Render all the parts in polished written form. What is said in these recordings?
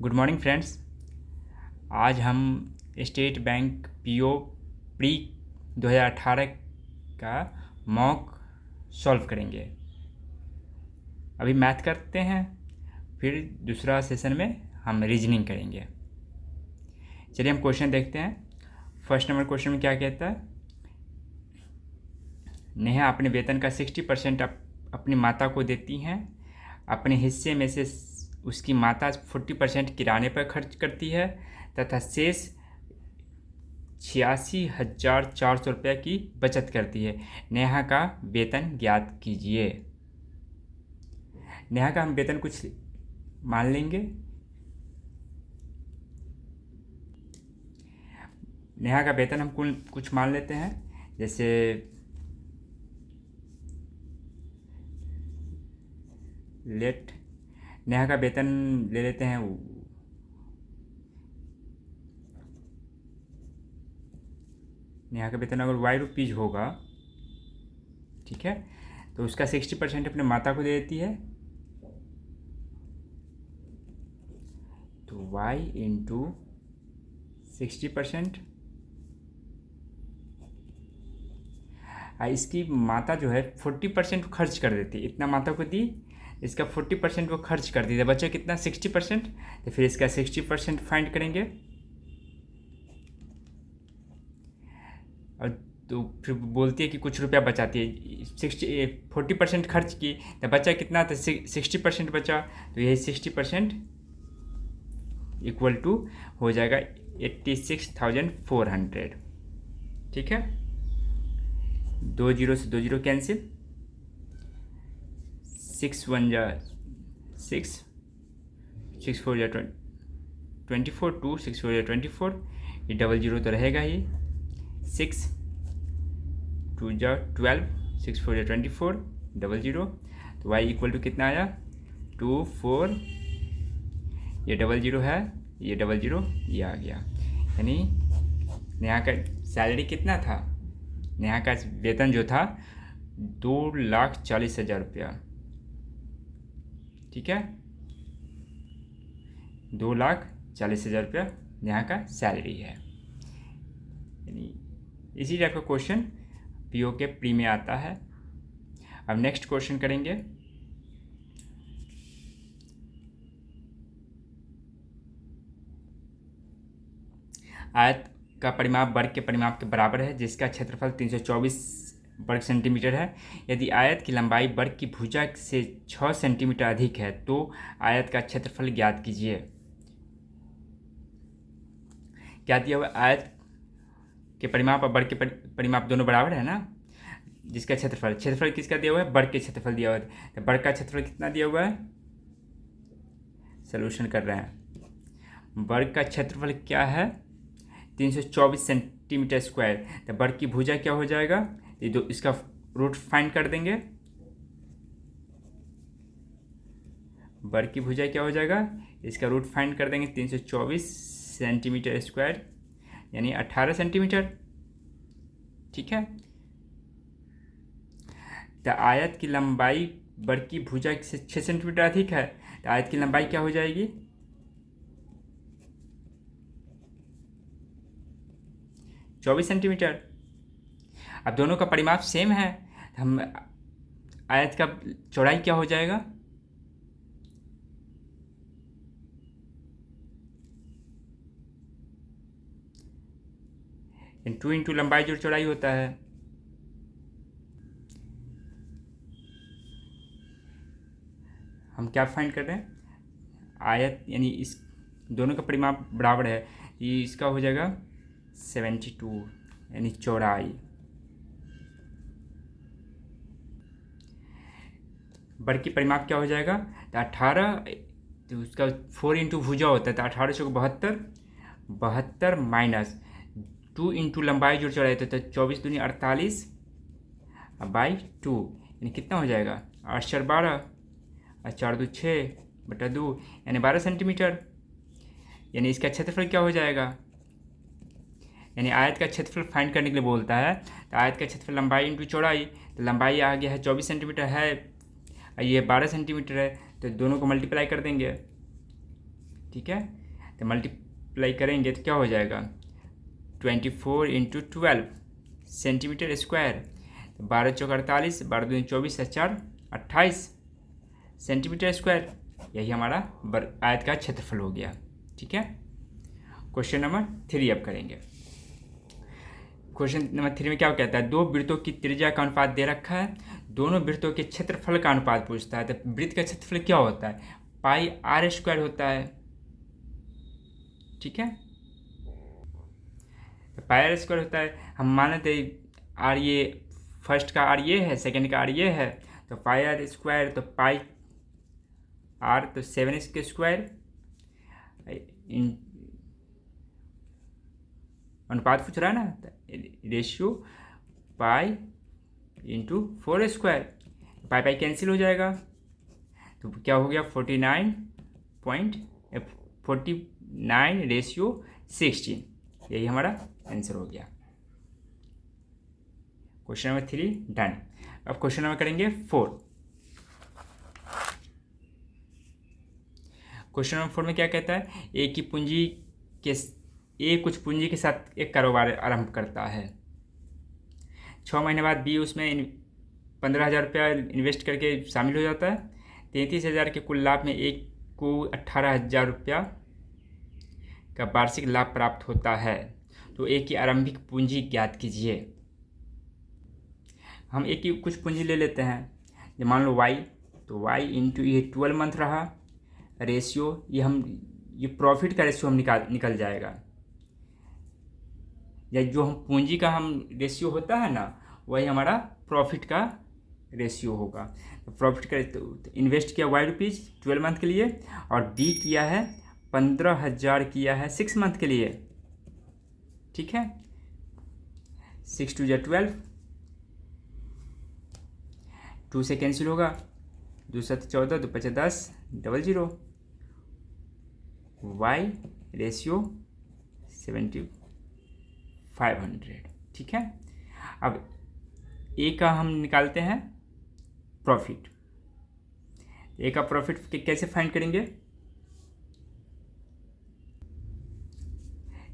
Good morning friends. आज हम state bank PO pre 2018 का मॉक सॉल्व करेंगे। अभी मैथ करते हैं, फिर दूसरा सेशन में हम रीजनिंग करेंगे। चलिए हम क्वेश्चन देखते हैं। फर्स्ट नंबर क्वेश्चन में क्या कहता है? नेहा अपने वेतन का 60% अपनी माता को देती हैं। अपने हिस्से में से उसकी माता 40% किराने पर खर्च करती है तथा शेष 86,400 रुपये की बचत करती है। नेहा का वेतन ज्ञात कीजिए। नेहा का हम वेतन कुछ मान लेंगे। नेहा का वेतन हम कुछ मान लेते हैं, जैसे नेहा का वेतन ले लेते हैं नेहा का वेतन अगर ₹Y होगा, ठीक है, तो उसका 60% अपने माता को दे देती है, तो Y इंटू 60%। इसकी माता जो है 40% खर्च कर देती है, इतना माता को दी, इसका 40% वो खर्च कर दी, बचा कितना 60%। तो फिर इसका 60% फाइंड करेंगे और तो फिर बोलती है कि कुछ रुपया बचाती है। 40% खर्च की तो बचा कितना, तो 60% बचा, तो यही 60% इक्वल टू हो जाएगा 86,400। ठीक है, 2 जीरो से 2 जीरो कैंसिल, 6 1 जा 6, 6 4 जा 24, 2 6 4 जा 24, ये डबल जीरो तो रहेगा ही, 6 2 जा 12, 6 4 जा 24, डबल जीरो, तो y इक्वल टू कितना आया 2 4, ये डबल जीरो है, ये डबल जीरो, ये आ गया। यानी नेहा का सैलरी कितना था? नेहा का वेतन जो था 2,40,000 रुपया। ठीक है, 2,40,000 रुपया नेहा का सैलरी है। यानी इसी टाइप का क्वेश्चन पीओ के प्री में आता है। अब नेक्स्ट क्वेश्चन करेंगे। आयत का परिमाप वर्ग के परिमाप के बराबर है, जिसका क्षेत्रफल 324 वर्ग सेंटीमीटर है। यदि आयत की लंबाई वर्ग की भुजा से 6 सेंटीमीटर अधिक है तो आयत का क्षेत्रफल ज्ञात कीजिए। क्या दिया हुआ? आयत के परिमाप और वर्ग के परिमाप दोनों बराबर है ना। जिसका क्षेत्रफल किसका दिया हुआ है? वर्ग के क्षेत्रफल दिया हुआ है। तो वर्ग का क्षेत्रफल कितना दिया हुआ है? सोल्यूशन कर रहे हैं। वर्ग का क्षेत्रफल क्या है? 324 सेंटीमीटर स्क्वायर। तो वर्ग की भुजा क्या हो जाएगा? ये दो, इसका रूट फाइंड कर देंगे। वर्ग की भुजा क्या हो जाएगा? इसका रूट फाइंड कर देंगे। 324 सेंटीमीटर स्क्वायर यानी 18 सेंटीमीटर। ठीक है, तो आयत की लंबाई वर्ग की भुजा से 6 सेंटीमीटर अधिक है, तो आयत की लंबाई क्या हो जाएगी? 24 सेंटीमीटर। अब दोनों का परिमाप सेम है, हम आयत का चौड़ाई क्या हो जाएगा? टू इंटू लंबाई जो चौड़ाई होता है। हम क्या फाइंड कर रहे हैं? आयत यानी इस दोनों का परिमाप बराबर है, ये इसका हो जाएगा 72 यानी चौड़ाई। वर्ग की परिमाप क्या हो जाएगा? तो 18, तो उसका 4 इंटू भुजा होता है, तो 18 से 72, 72 माइनस 2 इंटू लंबाई जो चौड़ाई होता है, तो 24 दूनी 48 बाई 2 यानी कितना हो जाएगा? 8 4 12 और 4 2 6 बटा 2 यानी 12 सेंटीमीटर। यानी इसका क्षेत्रफल क्या हो जाएगा? यानी आयत का क्षेत्रफल फाइंड करने के लिए बोलता है, तो आयत का क्षेत्रफल लंबाई इंटू चौड़ाई, तो लंबाई आ गया है 24 सेंटीमीटर है, ये 12 सेंटीमीटर है, तो दोनों को मल्टीप्लाई कर देंगे। ठीक है। तो मल्टीप्लाई करेंगे तो क्या हो जाएगा, 24 × 12 सेंटीमीटर स्क्वायर। तो 12 चौक 48, 12 दूनी 24, 4 28 सेंटीमीटर स्क्वायर। यही हमारा आयत का क्षेत्रफल हो गया। ठीक है। क्वेश्चन नंबर 3 अब करेंगे। क्वेश्चन नंबर 3 में क्या कहता है, दो वृत्तों की त्रिज्या का अनुपात दे रखा है, दोनों वृत्तों के क्षेत्रफल का अनुपात पूछता है। तो वृत्त का क्षेत्रफल क्या होता है, पाई आर स्क्वायर होता है। ठीक है, तो पाई आर स्क्वायर होता है। हम मान लेते आर ये फर्स्ट का आर ये है, सेकंड का आर ये है, तो पाई आर स्क्वायर, तो पाई आर तो 7 के स्क्वायर अनुपात पूछ रहा है ना, रेशियो पाई × 4 स्क्वायर। पाई पाई कैंसिल हो जाएगा, तो क्या हो गया 49/16। यही हमारा आंसर हो गया। Question number 3 done. अब क्वेश्चन नंबर करेंगे 4। क्वेश्चन नंबर 4 में क्या कहता है, ए कुछ पूंजी के साथ एक कारोबार आरंभ करता है। 6 महीने बाद बी उसमें 15,000 रुपया इन्वेस्ट करके शामिल हो जाता है। 33,000 के कुल लाभ में ए को 18,000 रुपया का वार्षिक लाभ प्राप्त होता है। तो ए की आरंभिक पूंजी ज्ञात कीजिए। हम ए की कुछ पूंजी ले लेते हैं, जो मान लो वाई, तो वाई इंटू ये 12 मंथ रहा। रेशियो ये प्रॉफिट का रेशियो हम निकल जाएगा, या जो हम पूंजी का हम रेशियो होता है ना, वही हमारा प्रॉफिट का रेशियो होगा। तो प्रॉफिट का तो इन्वेस्ट किया वाई रुपीज़ 12 मंथ के लिए, और बी किया है 15,000 किया है 6 मंथ के लिए। ठीक है, 6 × 2 = 12, 2 से कैंसिल होगा, 2 × 7 = 14, 2 × 5 = 10, 00। Y ratio 7,500। ठीक है। अब ए का हम निकालते हैं प्रॉफिट। ए का प्रॉफिट कैसे फाइंड करेंगे,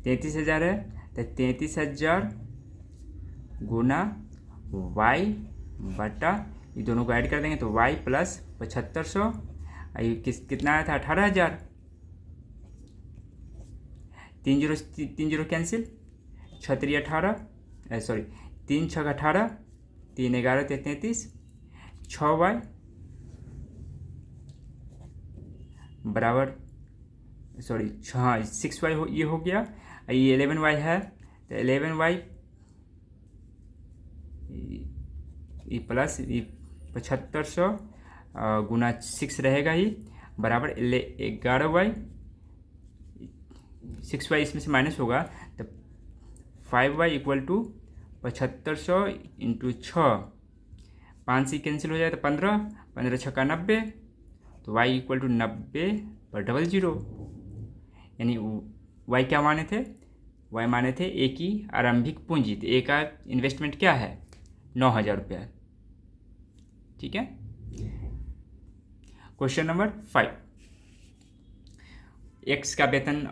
33,000 है, तो 33,000 गुना वाई बटा, ये दोनों को ऐड कर देंगे तो वाई प्लस 7,500। ये कितना आया था, 18,000। 3 0 कैंसिल, 6 × 3 = 18, 3 × 6 = 18, 3 × 11 = 33, 6 वाई बराबर 6 वाई ये हो गया। ये 11 वाई है, तो 11 वाई ये प्लस 7,500 गुना 6 रहेगा ही, बराबर 11 वाई। 6 वाई इसमें से माइनस होगा, तो 5 वाई = 7,500 × 6, 5 से कैंसिल हो जाए तो 15, 15 × 6 = 90, तो y = 90/00। यानी y क्या माने थे, y माने थे ए की आरंभिक पूंजी। तो ए का इन्वेस्टमेंट क्या है, 9,000 रुपया। ठीक है। क्वेश्चन नंबर 5, x का वेतन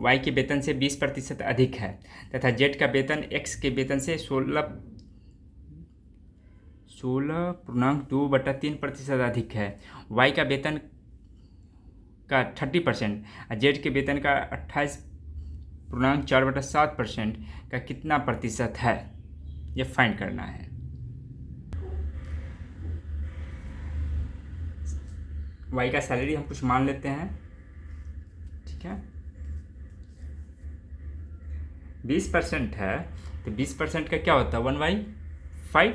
y के वेतन से 20% अधिक है, तथा z का वेतन x के वेतन से 16.2/3% अधिक है। y का वेतन का 30% और z के वेतन का 28.4/7% का कितना प्रतिशत है, ये फाइंड करना है। y का सैलरी हम कुछ मान लेते हैं। ठीक है, 20% है, तो 20% का क्या होता है, 1/5।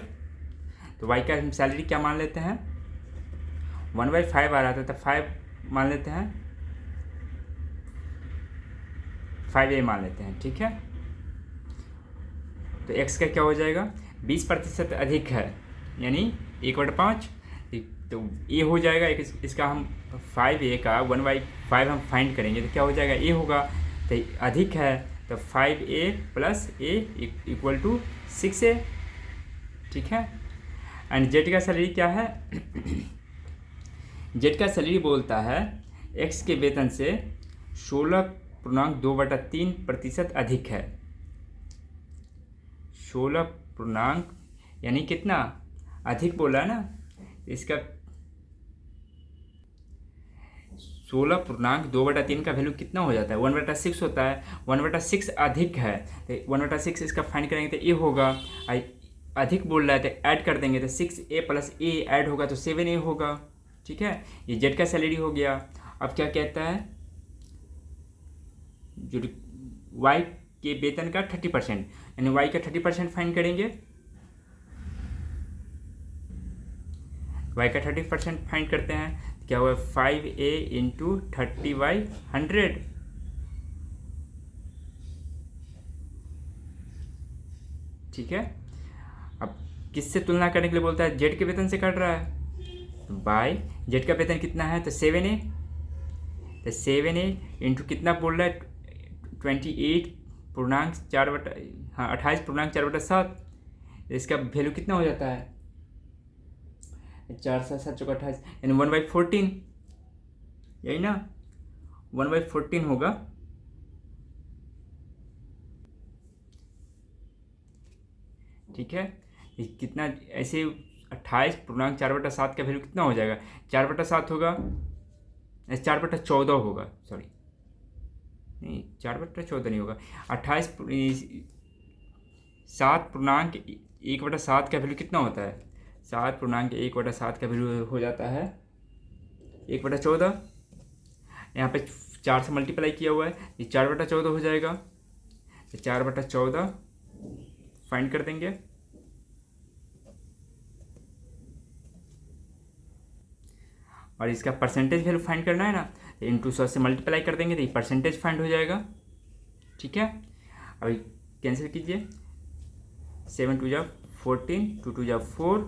तो y का हम सैलरी क्या मान लेते हैं, 1/5 आ रहा था, तो 5 मान लेते हैं, 5a मान लेते हैं। ठीक है, तो x का क्या हो जाएगा, 20% अधिक है, यानी 1/5, तो a हो जाएगा। इसका हम 5a का 1/5 हम फाइंड करेंगे, तो क्या हो जाएगा, a होगा। तो अधिक है, तो 5a + a = 6a। ठीक है, एंड जेड का सैलरी क्या है, जेड का सैलरी बोलता है एक्स के वेतन से 16.2/3% अधिक है। 16 यानी कितना अधिक बोला है ना, इसका 16.2/3 का वैल्यू कितना हो जाता है, 1/6 होता है। 1/6 अधिक है तो 1/6 इसका फाइंड करेंगे तो ए होगा। अधिक बोल रहा है तो ऐड कर देंगे तो 6a + a ऐड होगा तो 7a होगा। ठीक है, ये जेड का सैलरी हो गया। अब क्या कहता है, जो वाई के वेतन का 30%, यानी वाई का 30% फाइंड करेंगे। वाई का 30% फाइंड करते हैं, क्या हुआ 5a × 30/100। ठीक है, अब किससे तुलना करने के लिए बोलता है, जेड के वेतन से काट रहा है तो बाय जेड का वेतन कितना है तो 7a, तो 7a इंटू कितना बोल रहा है 28.4/7, इसका वैल्यू कितना हो जाता है 4 7 7 28, यानी 1/14, यही ना 1/14 होगा। ठीक है, कितना ऐसे 28.4/7 का वैल्यू कितना हो जाएगा, 4/7 होगा, 4/14 होगा, सॉरी नहीं 4/14 नहीं होगा, 7.1/7 का वैल्यू कितना होता है, 7.1/7 का वैल्यू हो जाता है 1/14। यहाँ पे 4 से मल्टीप्लाई किया हुआ है, ये 4/14 हो जाएगा, तो 4/14 फाइंड कर देंगे। और इसका परसेंटेज वैल्यू फाइंड करना है ना, तो इंटू 100 से मल्टीप्लाई कर देंगे तो ये परसेंटेज फाइंड हो जाएगा। ठीक है, अभी कैंसिल कीजिए, 7 2 14, 2 2 4,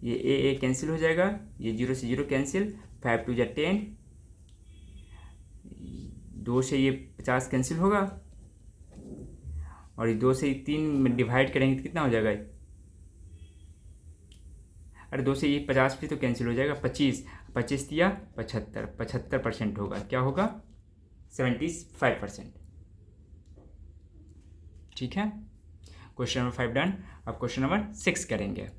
ये ए कैंसिल हो जाएगा, ये 0 से 0 कैंसिल, 5 2 10, 2 से ये 50 कैंसिल होगा, और ये 2 से 3 में डिवाइड करेंगे तो कितना हो जाएगा, अरे 2 से ये 50 भी तो कैंसिल हो जाएगा, 25 दिया 75% होगा, क्या होगा 75%। ठीक है, क्वेश्चन नंबर 5 डन। अब क्वेश्चन नंबर 6 करेंगे।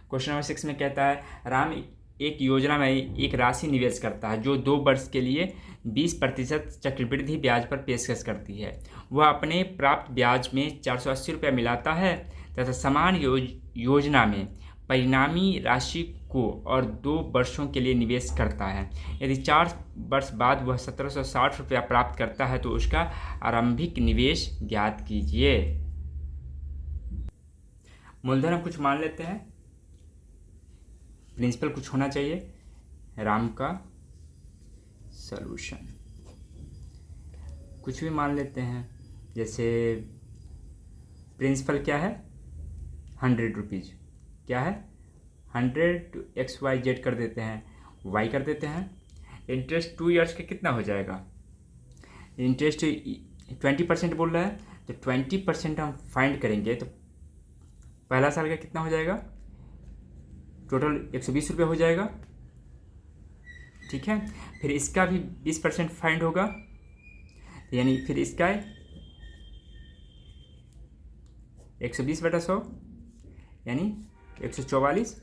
क्वेश्चन नंबर 6 में कहता है, राम एक योजना में एक राशि निवेश करता है जो 2 वर्ष के लिए 20% चक्रवृद्धि ब्याज पर पेशकश करती है। वह अपने प्राप्त ब्याज में 480 रुपया मिलाता है तथा समान योजना में परिणामी राशि को और 2 वर्षों के लिए निवेश करता है। यदि 4 वर्ष बाद वह 1760 रुपया प्राप्त करता है तो उसका आरंभिक निवेश ज्ञात कीजिए। मूलधन हम कुछ मान लेते हैं, प्रिंसिपल कुछ होना चाहिए, राम का सॉल्यूशन कुछ भी मान लेते हैं, जैसे प्रिंसिपल क्या है 100 रुपीज़, क्या है 100 XYZ कर देते हैं, Y कर देते हैं। इंटरेस्ट 2 ईयर्स का कितना हो जाएगा, इंटरेस्ट 20% बोल रहा है तो 20% हम फाइंड करेंगे तो पहला साल का कितना हो जाएगा, टोटल 120 रुपये हो जाएगा। ठीक है, फिर इसका भी 20% फाइंड होगा, यानी फिर इसका 120/100 यानी 144,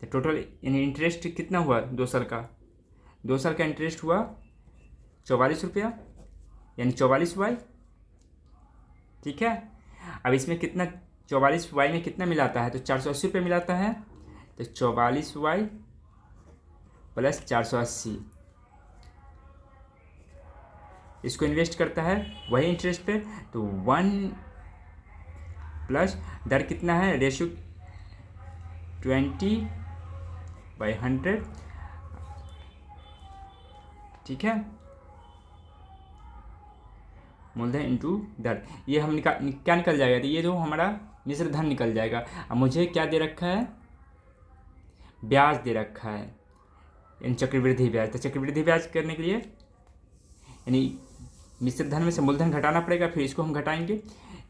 तो टोटल यानी इंटरेस्ट कितना हुआ 2 साल का, 2 साल का इंटरेस्ट हुआ 44 रुपया, यानी 44Y। ठीक है, अब इसमें कितना 44Y में कितना मिलाता है तो 480 रुपये मिलाता है, तो 44Y + 480 इसको इन्वेस्ट करता है वही इंटरेस्ट पे, तो 1 प्लस दर कितना है, रेशियो 20/100। ठीक है, मूलधन इंटू दर, ये हम क्या निकल जाएगा, तो ये जो हमारा मिश्र धन निकल जाएगा। अब मुझे क्या दे रखा है, ब्याज दे रखा है, यानी चक्रवृद्धि ब्याज, तो चक्रवृद्धि ब्याज करने के लिए यानी मिश्र धन में से मूलधन घटाना पड़ेगा, फिर इसको हम घटाएंगे,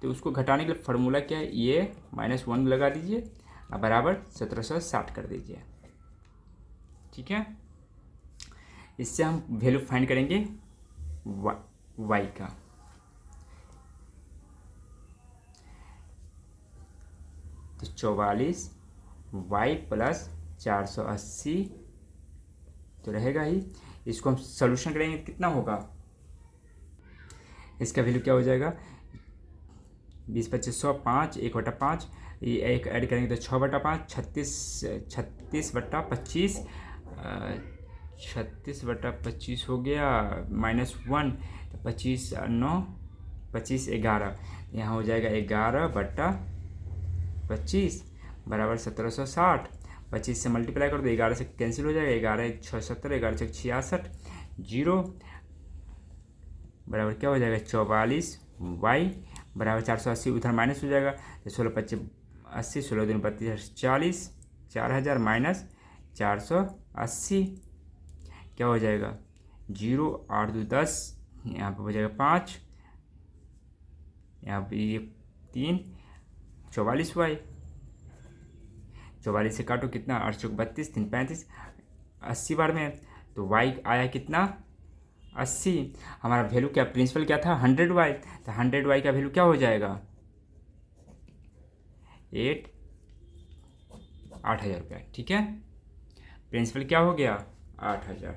तो उसको घटाने के लिए फार्मूला क्या है, ये -1 लगा दीजिए और बराबर 1760 कर दीजिए। ठीक है, इससे हम वैल्यू फाइंड करेंगे वाई का। तो 44 वाई प्लस 480 तो रहेगा ही। इसको हम सोल्यूशन करेंगे तो कितना होगा, इसका वैल्यू क्या हो जाएगा, 20 25 100 5 1/5, ये एक ऐड करेंगे तो 6/5, 36/25, 36/25 हो गया -1, तो 25 9 25 11, यहाँ हो जाएगा 11/25 बराबर 1760। 25 से मल्टीप्लाई कर दो, 11 से कैंसिल हो जाएगा, 11 1 6 70, 11 6 66, 0 बराबर क्या हो जाएगा 44 वाई बराबर 480, उधर माइनस हो जाएगा तो 16 25 80, 16 दूनी 32 40, 4000 माइनस 480 क्या हो जाएगा 0 8 2 10, यहाँ पर हो जाएगा 5, यहाँ पर ये 3, 44 वाई, 44 से काटो कितना 8 चौक 32, 3 35, 80 बार में, तो वाई आया कितना 80। हमारा वैल्यू क्या प्रिंसिपल क्या था 100 वाई, तो 100 वाई का वैल्यू क्या हो जाएगा 8000 रुपया। ठीक है, प्रिंसिपल क्या हो गया 8000,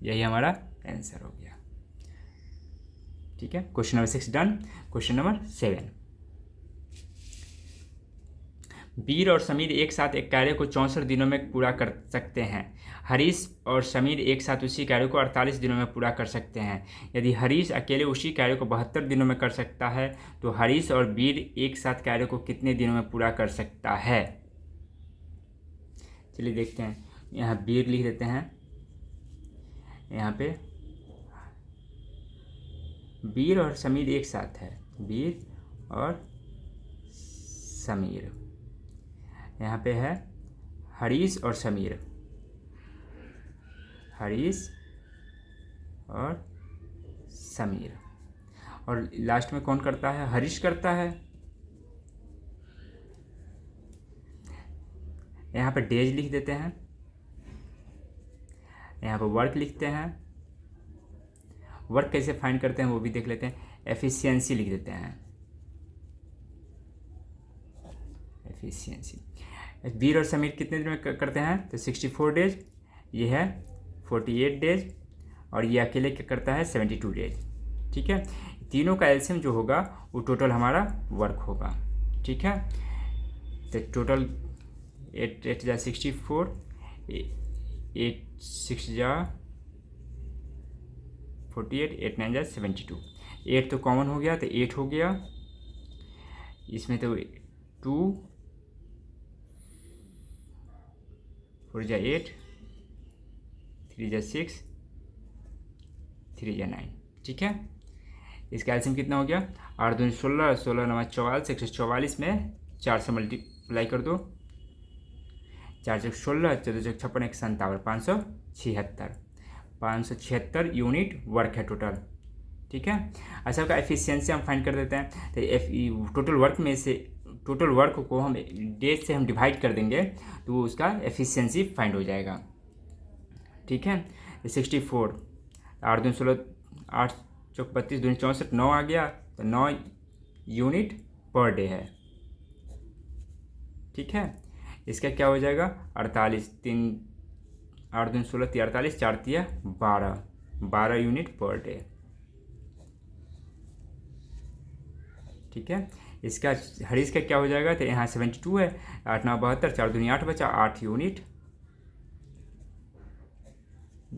यही हमारा आंसर हो गया। ठीक है, question number 6 done. Question number 7, वीर और समीर एक साथ एक कार्य को 64 दिनों में पूरा कर सकते हैं। हरीश और समीर एक साथ उसी कार्य को 48 दिनों में पूरा कर सकते हैं। यदि हरीश अकेले उसी कार्य को 72 दिनों में कर सकता है तो हरीश और वीर एक साथ कार्य को कितने दिनों में पूरा कर सकता है। चलिए देखते हैं, यहाँ वीर लिख देते हैं, यहाँ पे वीर और समीर एक साथ है, वीर और समीर, यहाँ पे है हरीश और समीर, हरीश और समीर, और लास्ट में कौन करता है हरीश करता है। यहाँ पे डेज लिख देते हैं, यहाँ पे वर्क लिखते हैं, वर्क कैसे फाइंड करते हैं वो भी देख लेते हैं, एफिशिएंसी लिख देते हैं, एफिशिएंसी। वीर और समीर कितने दिन में करते हैं तो 64 डेज, ये है 48 डेज, और ये अकेले क्या करता है 72 डेज। ठीक है, तीनों का एलसीएम जो होगा वो टोटल हमारा वर्क होगा। ठीक है, तो टोटल 8 8 जा 64, 8 6 जा 48, 8 9 जा 72, 8 तो कॉमन हो गया तो 8 हो गया, इसमें तो 2 4 जा 8, 3 जा 6, 3 जा 9। ठीक है, इसका एलसीएम कितना हो गया 8 दूनी 16, 16 9 44, 144 में 4 से मल्टीप्लाई कर दो, 4 चौक 16, 14 चौक 56, 1 57, 576 यूनिट वर्क है टोटल। ठीक है, अच्छा का एफिशिएंसी हम फाइंड कर देते हैं, तो टोटल वर्क में से टोटल वर्क को हम डेज से हम डिवाइड कर देंगे तो उसका एफिशिएंसी फाइंड हो जाएगा। ठीक है, 64, 8 दूनी 16, 8 चौक 32, दूनी 64, 9 आ गया तो 9 यूनिट पर डे है। ठीक है, इसका क्या हो जाएगा 48, 3 8 दूनी 16, 3 48, 4 तिया 12 यूनिट पर डे। ठीक है, इसका हरीश का क्या हो जाएगा तो यहाँ 72 है, 8 9 72, 4 दूनी 8 बचा, 8 यूनिट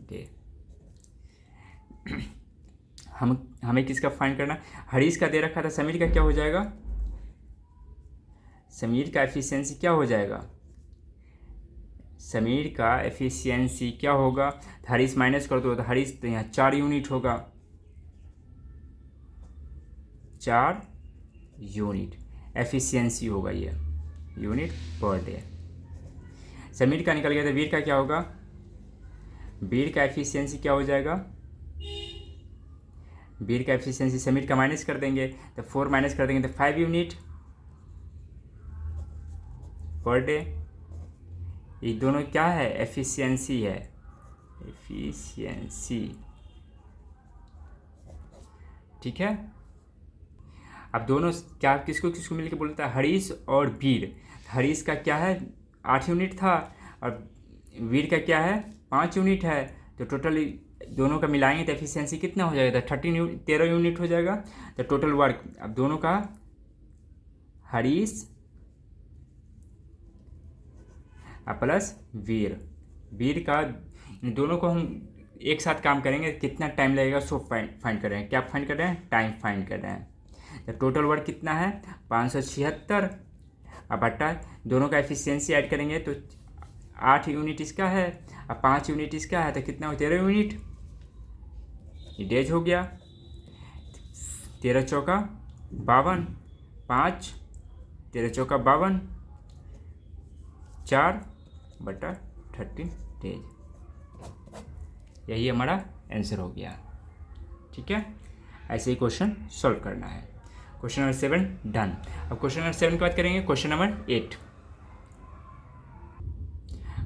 डे। हमें किसका फाइंड करना, हरीश का दे रखा था, समीर का क्या हो जाएगा, समीर का एफिशिएंसी क्या हो जाएगा, समीर का एफिशिएंसी क्या होगा, हरीश माइनस कर दो तो हरीश तो यहाँ 4 यूनिट होगा, 4 यूनिट एफिशिएंसी होगा ये यूनिट पर डे। समीर का निकल गया तो वीर का क्या होगा, वीर का एफिशिएंसी क्या हो जाएगा, वीर का एफिशिएंसी समीर का माइनस कर देंगे तो 4 माइनस कर देंगे तो 5 यूनिट पर डे। ये दोनों क्या है एफिशिएंसी है, एफिशिएंसी, ठीक है। अब दोनों क्या किसको किसको मिलकर बोलता है, हरीश और वीर। हरीश का क्या है 8 यूनिट था और वीर का क्या है 5 यूनिट है, तो टोटल दोनों का मिलाएंगे तो एफिशिएंसी कितना हो जाएगा, 13 यूनिट हो जाएगा। तो टोटल वर्क अब दोनों का हरीश प्लस वीर, वीर का दोनों को हम एक साथ काम करेंगे, कितना टाइम लगेगा सो फाइंड कर रहे हैं। क्या फाइंड कर रहे हैं, टाइम फाइंड कर रहे हैं। तो टोटल वर्क कितना है 576, अब बटा दोनों का एफिशिएंसी ऐड करेंगे तो 8 यूनिट इसका है और 5 यूनिट इसका है, तो कितना हो 13 यूनिट, ये डेज हो गया। 13 चौका 52, 5 13 चौका 52, 4/13 डेज, यही हमारा आंसर हो गया, ठीक है। ऐसे ही क्वेश्चन सॉल्व करना है। Question number 7 done. अब क्वेश्चन नंबर 7 की बात करेंगे। क्वेश्चन नंबर 8,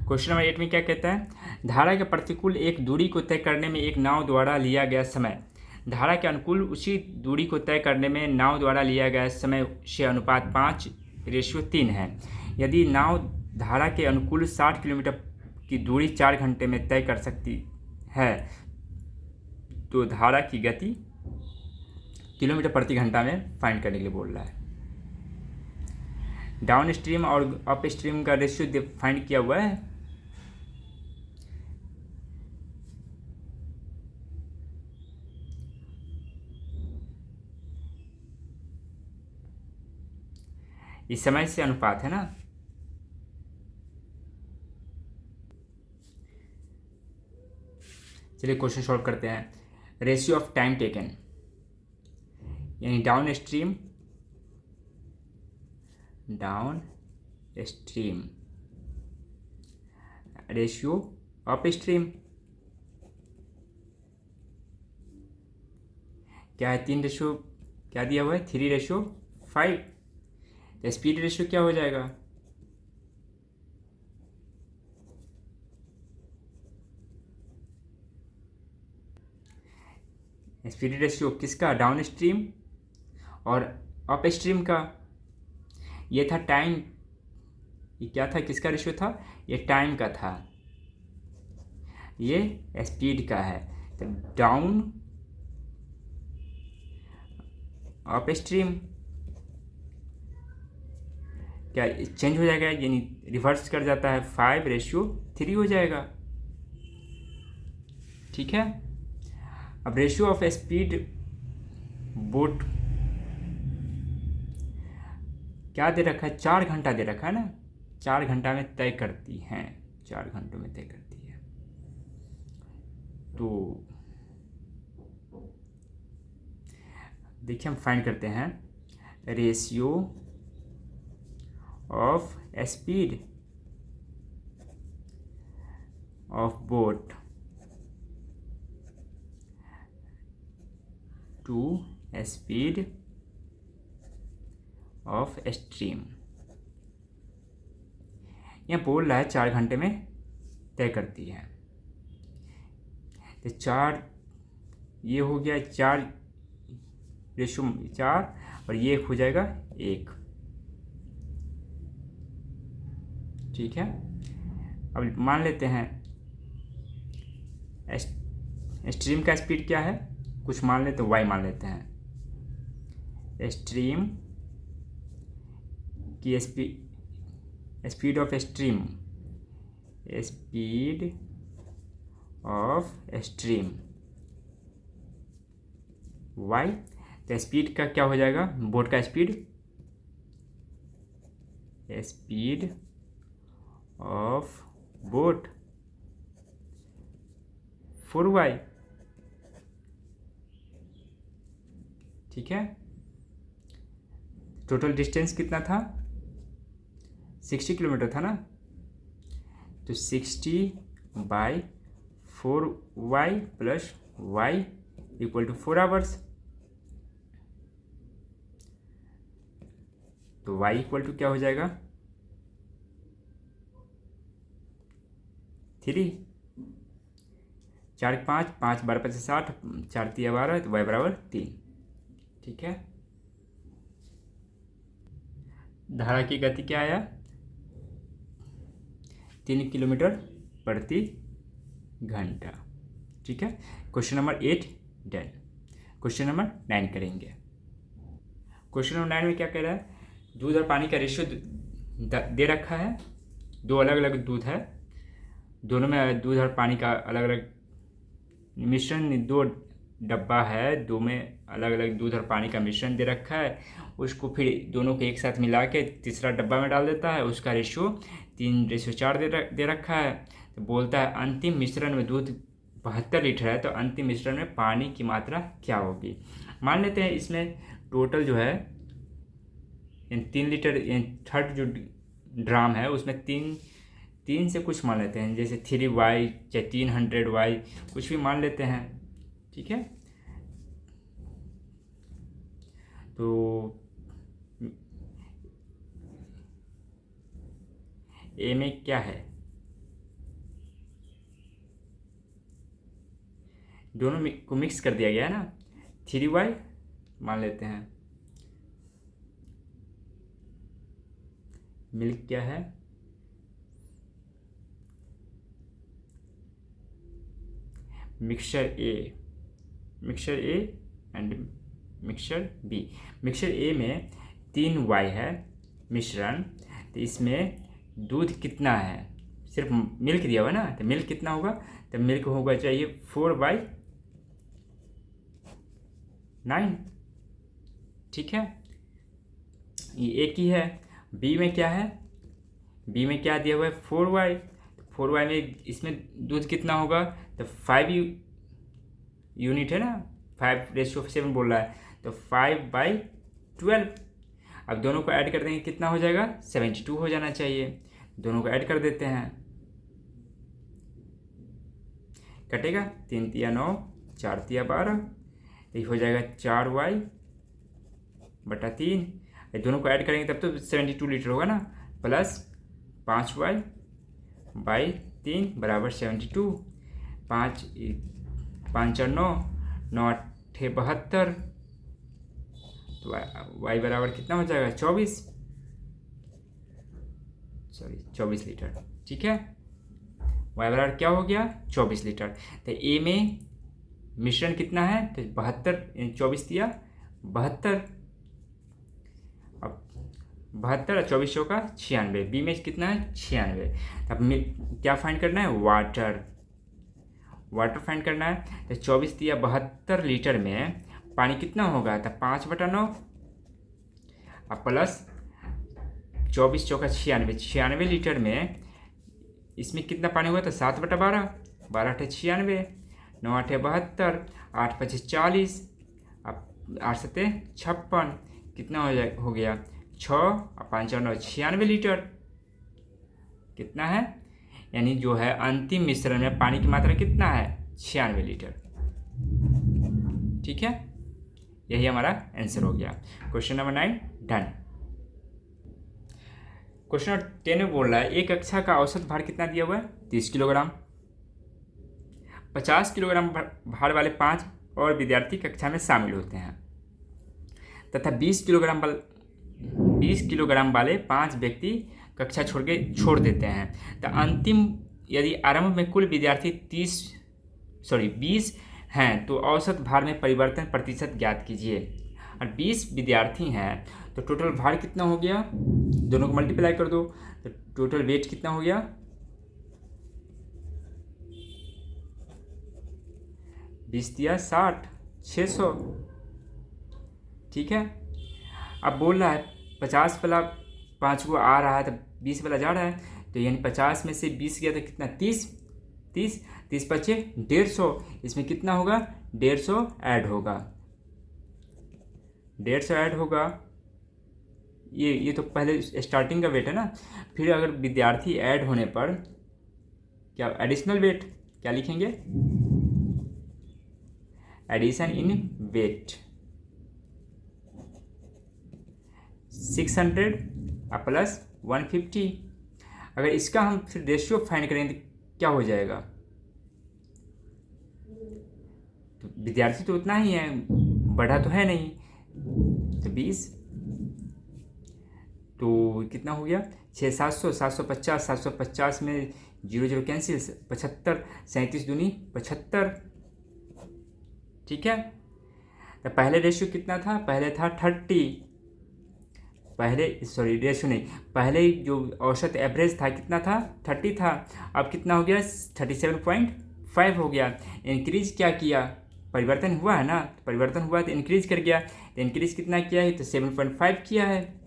क्वेश्चन नंबर 8 में क्या कहता है, धारा के प्रतिकूल एक दूरी को तय करने में एक नाव द्वारा लिया गया समय धारा के अनुकूल उसी दूरी को तय करने में नाव द्वारा लिया गया समय से अनुपात 5:3 है। यदि नाव धारा के अनुकूल 60 किलोमीटर की दूरी 4 घंटे में तय कर सकती है तो धारा की गति किलोमीटर प्रति घंटा में फाइंड करने के लिए बोल रहा है। डाउन स्ट्रीम और अप स्ट्रीम का रेशियो फाइंड किया हुआ है। इस समय से अनुपात है ना, चलिए क्वेश्चन सॉल्व करते हैं। रेशियो ऑफ टाइम टेकन, यानी down stream ratio up stream क्या है 3 रेशियो क्या दिया हुआ है 3:5। तो स्पीड रेशियो क्या हो जाएगा, स्पीड रेशियो किसका, डाउन स्ट्रीम और अप स्ट्रीम का। ये था टाइम, ये क्या था किसका रेशियो था, ये टाइम का था, ये स्पीड का है। तो डाउन अप स्ट्रीम क्या चेंज हो जाएगा, यानी रिवर्स कर जाता है, 5:3 हो जाएगा, ठीक है। अब रेशियो ऑफ स्पीड बोट क्या दे रखा है, 4 घंटा दे रखा है ना, 4 घंटा में तय करती हैं, 4 घंटों में तय करती है। तो देखिए हम फाइंड करते हैं ratio of speed of boat to speed of stream. यह बोल रहा है 4 घंटे में तय करती है, तो 4 ये हो गया 4:4 और ये हो जाएगा 1, ठीक है। अब मान लेते हैं स्ट्रीम का स्पीड क्या है, कुछ मान लेते हैं y मान लेते हैं। स्ट्रीम की स्पीड ऑफ स्ट्रीम y, तो स्पीड का क्या हो जाएगा, बोट का स्पीड ऑफ बोट 4y, ठीक है। टोटल डिस्टेंस कितना था 60 किलोमीटर था ना, तो 60/4y + y = 4 आवर्स। तो y = क्या हो जाएगा 3, 4 5 5 12 25 60, 4 3 12, तो y बराबर 3। ठीक है, धारा की गति क्या आया, 3 किलोमीटर प्रति घंटा। ठीक है, question number 8 done. Question number 9 करेंगे। क्वेश्चन नंबर 9 में क्या कह रहा है, दूध और पानी का रेशियो दे रखा है, दो अलग अलग दूध है, दोनों में दूध और पानी का अलग अलग मिश्रण, दो डब्बा है, दो में अलग अलग दूध और पानी का मिश्रण दे रखा है, उसको फिर दोनों को एक साथ मिला के तीसरा डब्बा में डाल देता है, उसका रेशियो 3:4 दे रखा है। तो बोलता है अंतिम मिश्रण में दूध 72 लीटर है, तो अंतिम मिश्रण में पानी की मात्रा क्या होगी। मान लेते हैं इसमें टोटल जो है 3 लीटर, थर्ड जो ड्राम है उसमें तीन से कुछ मान लेते हैं, जैसे 3y चाहे 300y, कुछ भी मान लेते हैं। ठीक है, तो ए में क्या है, दोनों को मिक्स कर दिया गया है ना, 3y मान लेते हैं, मिल्क क्या है, mixture a and mixture b. Mixture a में 3y है मिश्रण, तो इसमें दूध कितना है, सिर्फ मिल्क दिया हुआ ना, तो मिल्क कितना होगा, तो मिल्क होगा चाहिए 4/9। ठीक है, ये एक ही है। बी में क्या है, बी में क्या दिया हुआ है 4y, 4y में इसमें दूध कितना होगा, तो 5 यूनिट है ना, 5:7 बोल रहा है, तो 5/12। अब दोनों को ऐड कर देंगे, कितना हो जाएगा, 72 हो जाना चाहिए। दोनों को ऐड कर देते हैं, कटेगा 3 तिया 9, 4 तिया 12, ये हो जाएगा 4y/3। दोनों को ऐड करेंगे तब तो 72 लीटर होगा ना, प्लस 5y/3 बराबर 72, 5 4 9, 9 8 72, तो y बराबर कितना हो जाएगा 24 लीटर। ठीक है, y बराबर क्या हो गया 24 लीटर। तो ए में मिश्रण कितना है, तो 72, 24 दिया 72, अब 72 और 24 का 96, बी में कितना है 96। अब क्या फाइंड करना है, वाटर फाइंड करना है। तो 24 दिया 72 लीटर में पानी कितना होगा, तो 5/9, अब प्लस 24 चौका 96 लीटर में इसमें कितना पानी हुआ, तो 7/12, 12 8 96, 9 8 72, 8 5 40, अब 8 7 56, कितना हो गया 6 और 5 9 96 लीटर कितना है, यानी जो है अंतिम मिश्रण में पानी की मात्रा कितना है 96 लीटर। ठीक है, यही हमारा आंसर हो गया। Question number 9 done. Question number 10 में बोल रहा है एक कक्षा का औसत भार कितना दिया हुआ है, 30 किलोग्राम। 50 किलोग्राम भार वाले 5 और विद्यार्थी कक्षा में शामिल होते हैं तथा 20 किलोग्राम वाले 5 व्यक्ति कक्षा छोड़ देते हैं। तो अंतिम यदि आरंभ में कुल विद्यार्थी 20 हैं तो औसत भार में परिवर्तन प्रतिशत ज्ञात कीजिए। और 20 विद्यार्थी हैं तो टोटल भार कितना हो गया, दोनों को मल्टीप्लाई कर दो तो टोटल वेट कितना हो गया 20 दिया 60, 600। ठीक है, अब बोल रहा है 50 वाला 5 को आ रहा है तो 20 वाला जा रहा है, तो यानी 50 में से 20 गया तो कितना 30 बचे 150, इसमें कितना होगा 150 ऐड होगा, 150 ऐड होगा। ये तो पहले स्टार्टिंग का वेट है ना, फिर अगर विद्यार्थी ऐड होने पर क्या एडिशनल वेट क्या लिखेंगे, एडिशन इन वेट 600 प्लस 150। अगर इसका हम फिर रेशियो फाइंड करेंगे तो क्या हो जाएगा, तो विद्यार्थी तो उतना ही है, बढ़ा तो है नहीं। तो 20, तो कितना हो गया 6, 700, 750, 750 में 0 0 कैंसिल, 75, 37 दूनी 75। ठीक है, तो पहले रेशियो कितना था, पहले था 30, पहले सॉरी रेशियो नहीं, पहले जो औसत एवरेज था कितना था 30 था, अब कितना हो गया 37.5 हो गया। इंक्रीज क्या किया, परिवर्तन हुआ है ना, परिवर्तन हुआ तो इंक्रीज कर गया, तो इंक्रीज कितना किया है, तो 7.5 किया है।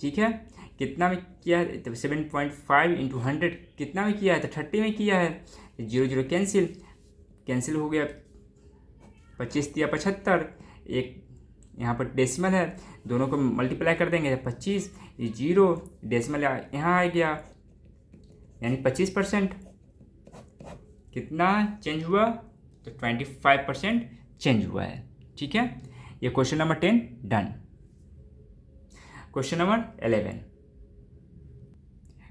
ठीक है, कितना में किया है, तो 7.5 इंटू 100 कितना में किया है, तो 30 में किया है। 0 0 कैंसिल, कैंसिल हो गया, 25 दिया 75, एक यहाँ पर डेसिमल है, दोनों को मल्टीप्लाई कर देंगे 25, 0 डेसिमल यहाँ आ गया, यानी 25%। कितना चेंज हुआ, तो 25% चेंज हुआ है। ठीक है, ये question number 10 done. Question number 11,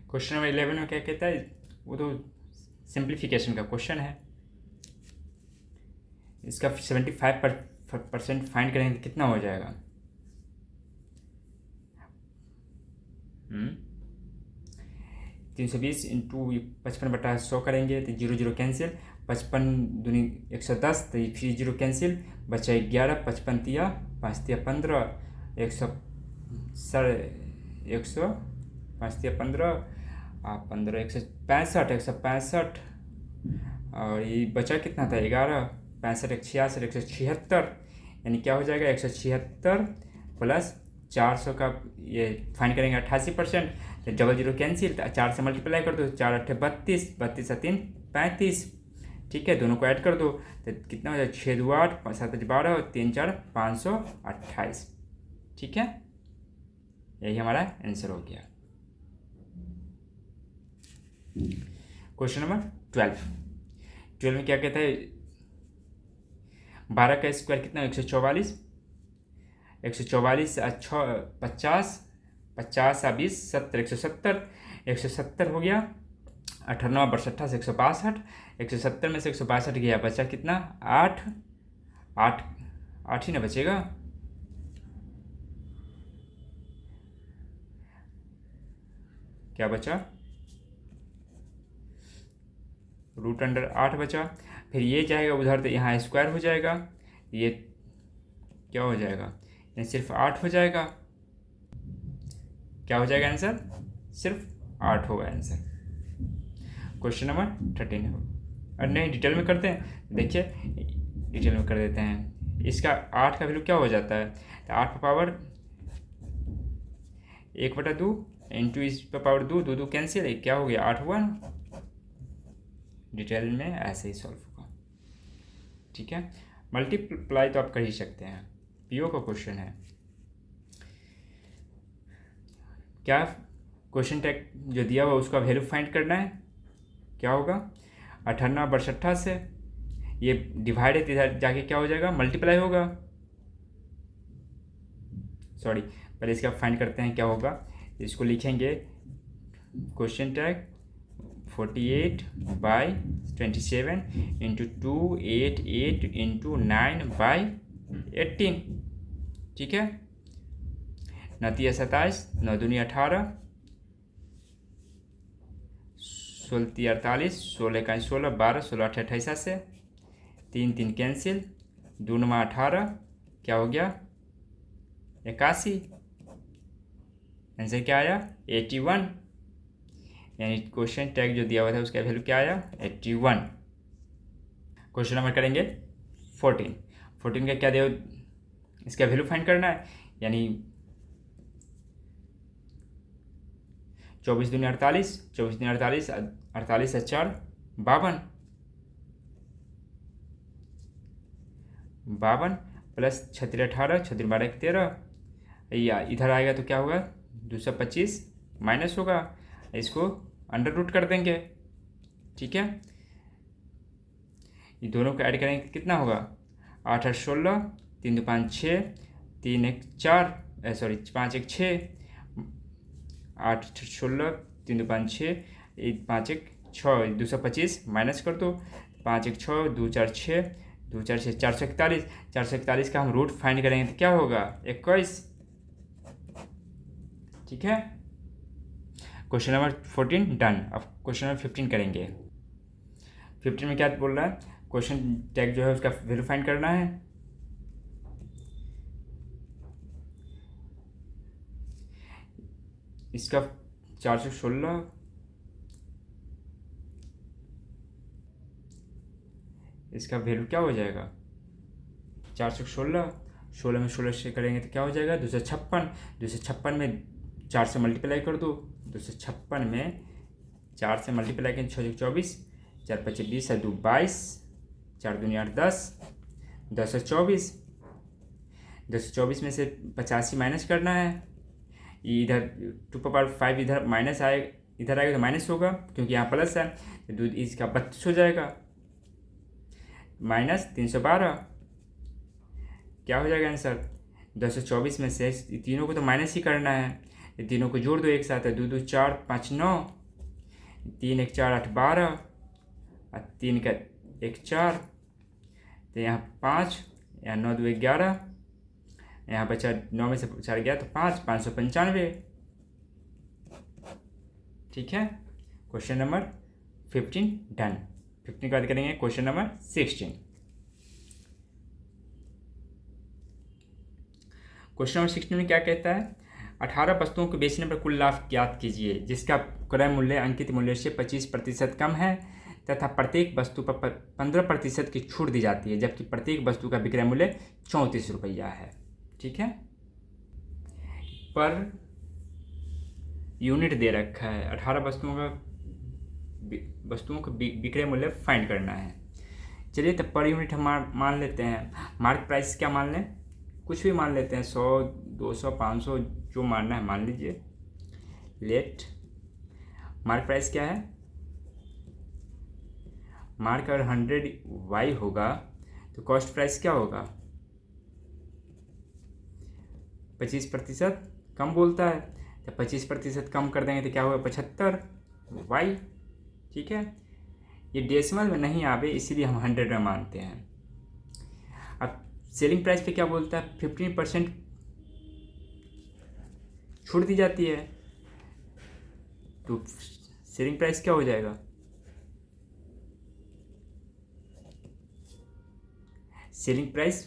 question number 11 में क्या कहता है, वो तो सिंप्लीफिकेशन का क्वेश्चन है। इसका 75% फाइंड करेंगे तो कितना हो जाएगा, 320 इंटू 55/100 करेंगे तो 0 0 कैंसिल, 55 दूनी 110, तो फिर 0 कैंसिल, बचा 11, 55 दिया 5 दिया 15, 100 5 दिया 15, 165, 165, और ये बचा कितना था 11, 65, 166, 176, यानी क्या हो जाएगा 176 प्लस 400 का ये फाइंड करेंगे 88%, तो 0 0 कैंसिल, 4 से मल्टीप्लाई कर दो, 4 8 32, 32 से 3 35। ठीक है, दोनों को ऐड कर दो तो कितना हो जाएगा 6 2 8, 7 5 12 और 3 4 528। ठीक है, यही हमारा आंसर हो गया। क्वेश्चन नंबर 12 में क्या कहता है, 12 का स्क्वायर कितना 144, 144 50, 50 20 70, 170, 170 हो गया, 98 62 से 162, 170 में से 162 गया, बचा कितना 8 8 8 ही ना बचेगा, क्या बचा √8 बचा। फिर ये जाएगा उधर तो यहाँ स्क्वायर हो जाएगा, ये क्या हो जाएगा, ये सिर्फ 8 हो जाएगा। क्या हो जाएगा आंसर, सिर्फ 8 होगा आंसर। क्वेश्चन नंबर 13 है, और नहीं डिटेल में करते हैं, देखिए डिटेल में कर देते हैं। इसका 8 का वैल्यू क्या हो जाता है, तो 8 पर पावर 1/2 इंटू इस पर पावर 2 2 कैंसिल, क्या हो गया 8 1। डिटेल में ऐसे ही सॉल्व होगा। ठीक है, मल्टीप्लाई तो आप कर ही सकते हैं, पीओ का क्वेश्चन है। क्या क्वेश्चन टैग जो दिया हुआ उसका वैल्यू फाइंड करना है, क्या होगा 98 62 से ये डिवाइड है, इधर जाके क्या हो जाएगा मल्टीप्लाई होगा, सॉरी पहले इसका फाइंड करते हैं क्या होगा। इसको लिखेंगे क्वेश्चन टैग 48/27 इंटू 288 इंटू 9/18। ठीक है, 9 27, 9 दूनी 18, 16 48, 16 का 16, 12, 16 8 28 से 3 3 कैंसिल, 2 9 18, क्या हो गया 81। आंसर क्या आया 81, यानी क्वेश्चन टैग जो दिया हुआ था उसका वैल्यू क्या आया 81। क्वेश्चन नंबर करेंगे 14 का क्या दिया, इसका वैल्यू फाइंड करना है, यानी 24 दूनी 48, 24 दूनी 48, 48 4 52, 52 प्लस 36 18, 36 12 13, या इधर आएगा तो क्या होगा 225 माइनस होगा, इसको अंडर रूट कर देंगे। ठीक है, ये दोनों को ऐड करेंगे कितना होगा 8 8 16, 3 2 5 6, 3 1 4, सॉरी 5 1 6, 8 16, 3 2 5 6, 5 1 6, 225 माइनस कर दो, 5 1 6, 2 4 6, 2 4 6 441, 441 का हम रूट फाइंड करेंगे तो क्या होगा 21। ठीक है, क्वेश्चन नंबर 14 डन। अब क्वेश्चन नंबर 15 करेंगे। 15 में क्या बोल रहा है, क्वेश्चन टैग जो है उसका वैल्यू फाइंड करना है। इसका 416, इसका वैल्यू क्या हो जाएगा 416, 16 में 16 से करेंगे तो क्या हो जाएगा 256। 256 में 4 से मल्टीप्लाई कर दो, 256 में 4 से मल्टीप्लाई करें 6 24, 4 5 20 है 2 22, 4 दूनी 8 10, 10 24। 224 में से 85 माइनस करना है, इधर 2 पावर 5 इधर माइनस आए, इधर आएगा तो माइनस होगा क्योंकि यहाँ प्लस है, तो इसका 32 हो जाएगा माइनस 312। क्या हो जाएगा आंसर 224 में से तीनों को तो माइनस ही करना है, ये तीनों को जोड़ दो एक साथ है, 2 2 4 5 9, 3 1 4 8 12 और 3 का 1 4, तो यहाँ 5, यहाँ 9 2 11, यहाँ बचा 9 में से 4 गया तो 5, 595। ठीक है, क्वेश्चन नंबर 15 डन। 15 के बाद करेंगे क्वेश्चन नंबर 16। क्वेश्चन नंबर 16 में क्या कहता है, 18 वस्तुओं को बेचने पर कुल लाभ ज्ञात कीजिए जिसका क्रय मूल्य अंकित मूल्य से 25% कम है तथा प्रत्येक वस्तु पर 15% की छूट दी जाती है, जबकि प्रत्येक वस्तु का विक्रय मूल्य 34 रुपया है। ठीक है, पर यूनिट दे रखा है, 18 वस्तुओं का विक्रय मूल्य फाइंड करना है। चलिए तो पर यूनिट हम मान लेते हैं, मार्केट प्राइस क्या मान लें, कुछ भी मान लेते हैं, 100 200 500 जो मानना है मान लीजिए। लेट मार्केट प्राइस क्या है, मार्क अगर 100 होगा तो कॉस्ट प्राइस क्या होगा 25% कम बोलता है, तो 25% कम कर देंगे तो क्या होगा 75 ठीक है, ये डेसिमल में नहीं आवे इसीलिए हम 100 में मानते हैं। अब सेलिंग प्राइस पे क्या बोलता है 15% छूट दी जाती है, तो सेलिंग प्राइस क्या हो जाएगा सेलिंग प्राइस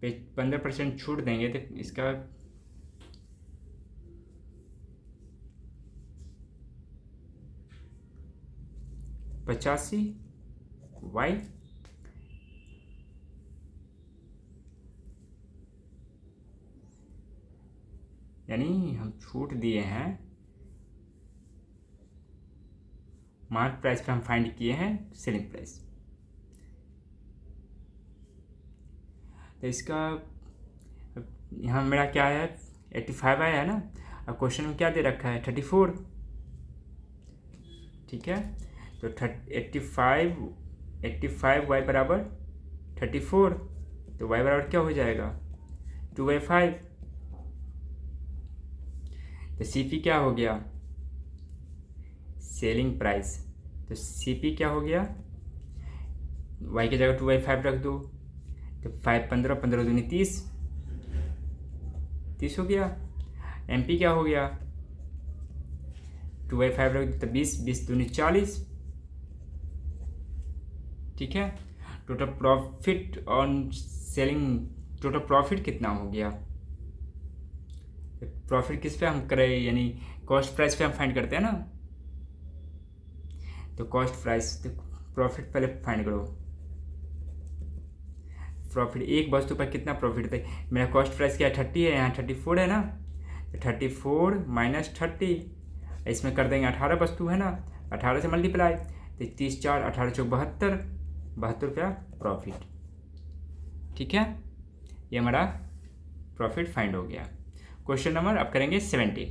पे 15% छूट देंगे तो इसका $85 यानी हम छूट दिए हैं, मार्क प्राइस पे हम फाइंड किए हैं सेलिंग प्राइस, तो इसका यहाँ मेरा क्या है 85 आया है ना, अब क्वेश्चन में क्या दे रखा है 34। ठीक है, तो 85 y बराबर 34, तो y बराबर क्या हो जाएगा 2/5। तो CP क्या हो गया सेलिंग प्राइस, तो CP क्या हो गया y की जगह 2/5 रख दो, तो 5 15 15 दूनी 30 हो गया। MP क्या हो गया 2/5 रख दो तो 20 दूनी 40। ठीक है, total profit on selling, total profit कितना हो गया, प्रॉफिट किस पे हम करें यानी कॉस्ट प्राइस पे हम फाइंड करते हैं ना, तो कॉस्ट प्राइस तो प्रॉफिट पहले फाइंड करो, प्रॉफिट एक वस्तु पर कितना प्रॉफिट था, मेरा कॉस्ट प्राइस क्या 30 है, यहाँ 34 है ना, तो 34 माइनस 30, इसमें कर देंगे 18 वस्तु है ना, 18 से मल्टीप्लाई तो 30 4 18 चौक 72 रुपया प्रॉफिट। ठीक है, ये हमारा प्रॉफिट फाइंड हो गया। क्वेश्चन नंबर अब करेंगे 17।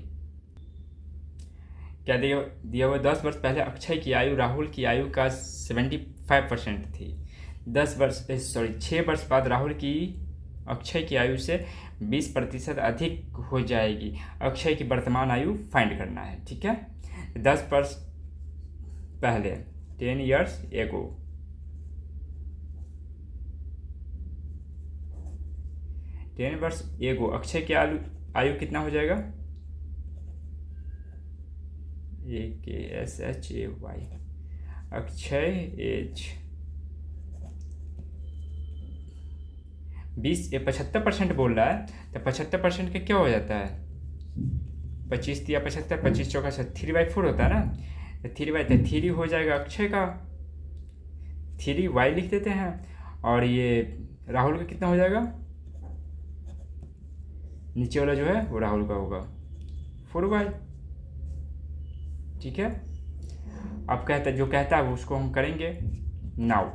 क्या दिया हुआ 10 वर्ष पहले अक्षय की आयु राहुल की आयु का 75% थी, 6 वर्ष बाद राहुल की अक्षय की आयु से 20% अधिक हो जाएगी, अक्षय की वर्तमान आयु फाइंड करना है। ठीक है, 10 वर्ष पहले 10 years ago 10 वर्ष एगो। अक्षय की आयु कितना हो जाएगा? AKSHAY। अक्षय एज 75% बोल रहा है, तो 75% का क्या हो जाता है? 25 या 75, 25 चौका 3/4 होता है ना, तो 3 हो जाएगा अक्षय का, 3Y लिख देते हैं। और ये राहुल का कितना हो जाएगा? नीचे वाला जो है वो राहुल का होगा 4Y। ठीक है, अब जो कहता है उसको हम करेंगे नाउ।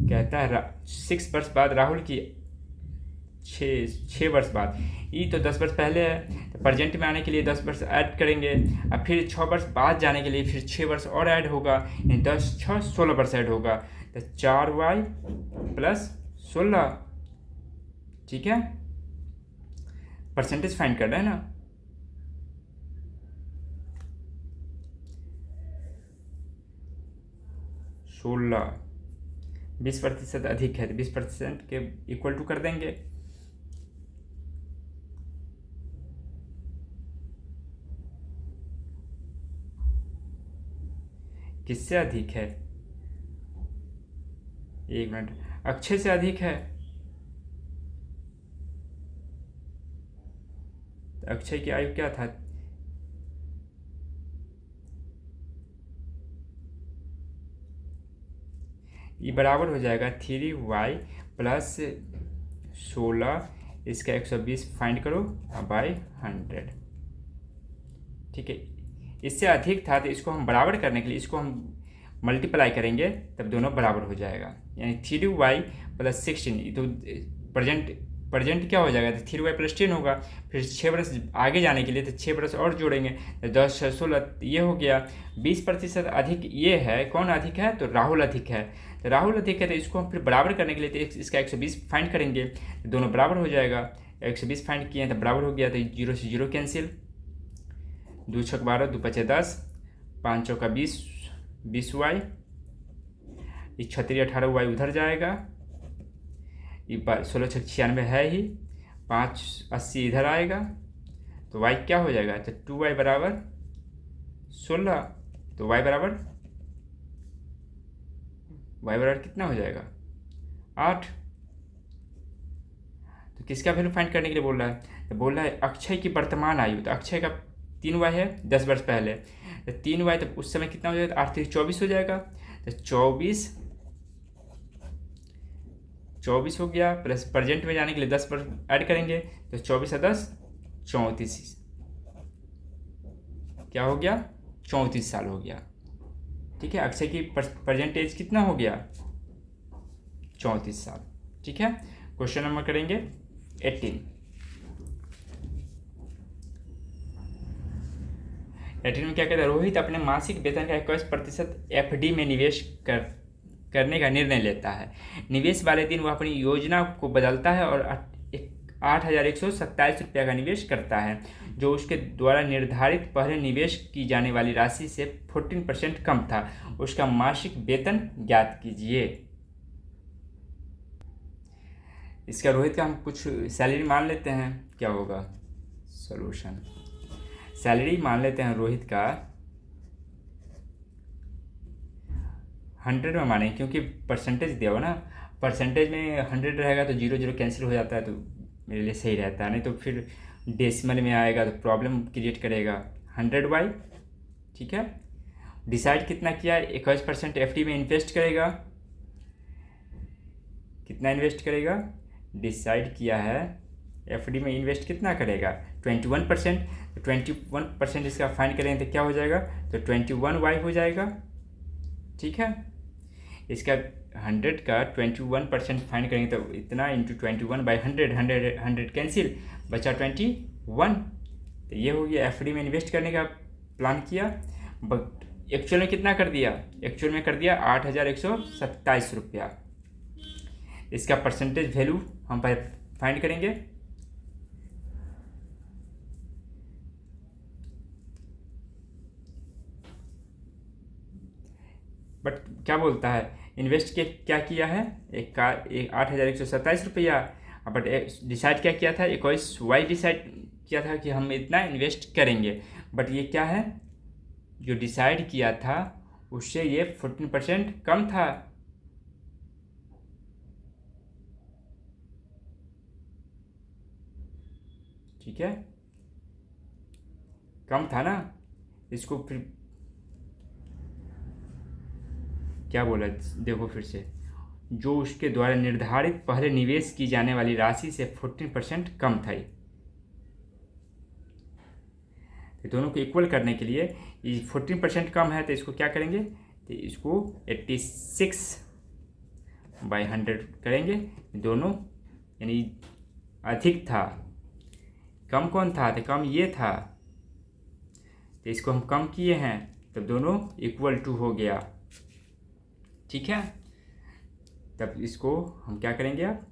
कहता है 6 वर्ष बाद राहुल की 6 वर्ष बाद। ये तो 10 वर्ष पहले है, तो प्रेजेंट में आने के लिए 10 वर्ष ऐड करेंगे। अब फिर 6 वर्ष बाद जाने के लिए फिर 6 वर्ष और ऐड होगा, यानी 10 6 16 वर्ष ऐड होगा, तो 4Y + 16। ठीक है, परसेंटेज फाइंड कर रहे हैं ना। सोलह 20% अधिक है तो 20% के इक्वल टू कर देंगे। किससे अधिक है? 1 मिनट, अक्षय से अधिक है। तो अक्षय की आयु क्या था? ये बराबर हो जाएगा 3Y + 16, इसका 120 फाइंड करो बाय 100। ठीक है, इससे अधिक था तो इसको हम बराबर करने के लिए इसको हम मल्टीप्लाई करेंगे, तब दोनों बराबर हो जाएगा, यानी 3Y + 16। तो प्रेजेंट क्या हो जाएगा? तो 3Y + 10 होगा। फिर 6 वर्ष आगे जाने के लिए तो 6 वर्ष और जोड़ेंगे, तो 10 6 16 ये हो गया। 20% अधिक ये है, कौन अधिक है? तो राहुल अधिक है। तो राहुल अधिक है तो इसको हम फिर बराबर करने के लिए तो इसका 120 फाइंड करेंगे, तो दोनों बराबर हो जाएगा। 120 फाइंड किए तो बराबर हो गया, तो 0 से 0 कैंसिल, 2 छक 12, 2 पचे 10, 5 चौका 20, 20Y, 36 18Y उधर जाएगा, ये 16 छक 96 है ही, 5 80 इधर आएगा, तो Y क्या हो जाएगा? तो 2Y = 16, तो Y बराबर कितना हो जाएगा? 8। तो किसका वैल्यू फाइंड करने के लिए बोल रहा है? तो बोल रहा है अक्षय की वर्तमान आयु। तो अक्षय का 3Y है 10 वर्ष पहले, तो 3Y तो उस समय कितना हो जाएगा? 8 3 24 हो जाएगा, तो 24 हो गया, प्लस प्रेजेंट में जाने के लिए 10 वर्ष ऐड करेंगे, तो 24 और 10 34, क्या हो गया? 34 साल हो गया। ठीक है, अक्षय की प्रेजेंट एज कितना हो गया? 34 साल। ठीक है, क्वेश्चन नंबर करेंगे 18। 18 में क्या कहता है? रोहित अपने मासिक वेतन का 21% FD में निवेश करने का निर्णय लेता है। निवेश वाले दिन वह अपनी योजना को बदलता है और 8,127 रुपये का निवेश करता है, जो उसके द्वारा निर्धारित पहले निवेश की जाने वाली राशि से 14% कम था। उसका मासिक वेतन ज्ञात कीजिए। इसका रोहित का हम कुछ सैलरी मान लेते हैं, क्या होगा सॉल्यूशन? सैलरी मान लेते हैं रोहित का 100 में माने, क्योंकि परसेंटेज दिया हो ना, परसेंटेज में 100 रहेगा तो 0 0 कैंसिल हो जाता है, तो मेरे लिए सही रहता है। नहीं तो फिर डेसिमल में आएगा तो प्रॉब्लम क्रिएट करेगा। 100Y। ठीक है, डिसाइड कितना किया? 21% FD में इन्वेस्ट करेगा। कितना इन्वेस्ट करेगा? डिसाइड किया है FD में इन्वेस्ट कितना करेगा? 21%। तो 21% इसका फाइंड करेंगे तो क्या हो जाएगा? तो 21Y हो जाएगा। ठीक है, इसका 100 का 21% फाइंड करेंगे तो इतना इंटू 21/100, 100 कैंसिल, बचा 21। तो ये हो गया FD में इन्वेस्ट करने का प्लान किया, बट एक्चुअल में कितना कर दिया? एक्चुअल में कर दिया 8,127 रुपया। इसका परसेंटेज वैल्यू हम फाइंड करेंगे। बट क्या बोलता है? इन्वेस्ट के क्या किया है, एक 8,127 रुपया, बट डिसाइड क्या किया था, 21 डिसाइड किया था कि हम इतना इन्वेस्ट करेंगे, बट ये क्या है, जो डिसाइड किया था उससे ये 14% कम था। ठीक है, कम था ना। इसको फिर क्या बोला, देखो फिर से, जो उसके द्वारा निर्धारित पहले निवेश की जाने वाली राशि से 14% कम था। तो दोनों को इक्वल करने के लिए 14% कम है, तो इसको क्या करेंगे, तो इसको 86/100 करेंगे दोनों, यानी अधिक था। कम कौन था, तो कम ये था, तो इसको हम कम किए हैं, तब दोनों इक्वल टू हो गया। ठीक है, तब इसको हम क्या करेंगे, अब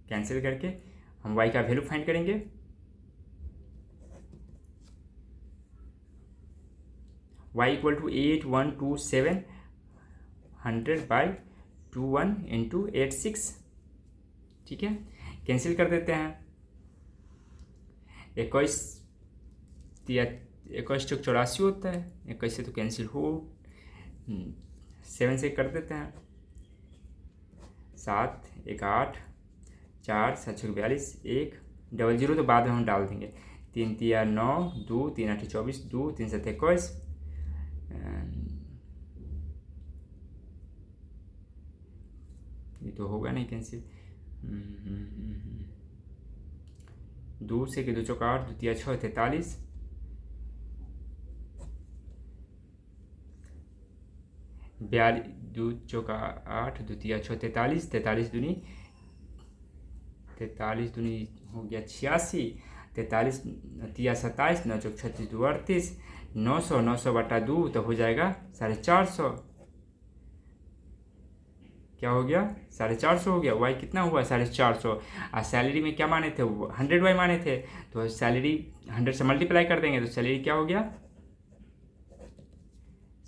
कैंसिल करके हम y का वैल्यू फाइंड करेंगे। y equal to 8127/21 into 86। ठीक है, कैंसिल कर देते हैं। 21 चौक 84 होता है, 21 से तो कैंसिल हो, 7 से कर देते हैं, 7 1 8 4 7 6 42, 1 00 तो बाद में हम डाल देंगे, 3 3 9 2 3 8 24 2 3 7 21, ये तो होगा नहीं कैंसिल। 2 से 2 चौक 8 2 3 6 43, 42 2 चौक 8 2 3 6 43, 43 दूनी हो गया 86, 43 3 27, 9 चौक 36 2 38, 900/2 तो हो जाएगा 450। क्या हो गया, 450 हो गया। वाई कितना हुआ, 450। और सैलरी में क्या माने थे, 100 वाई माने थे, तो सैलरी 100 से मल्टीप्लाई कर देंगे, तो सैलरी क्या हो गया,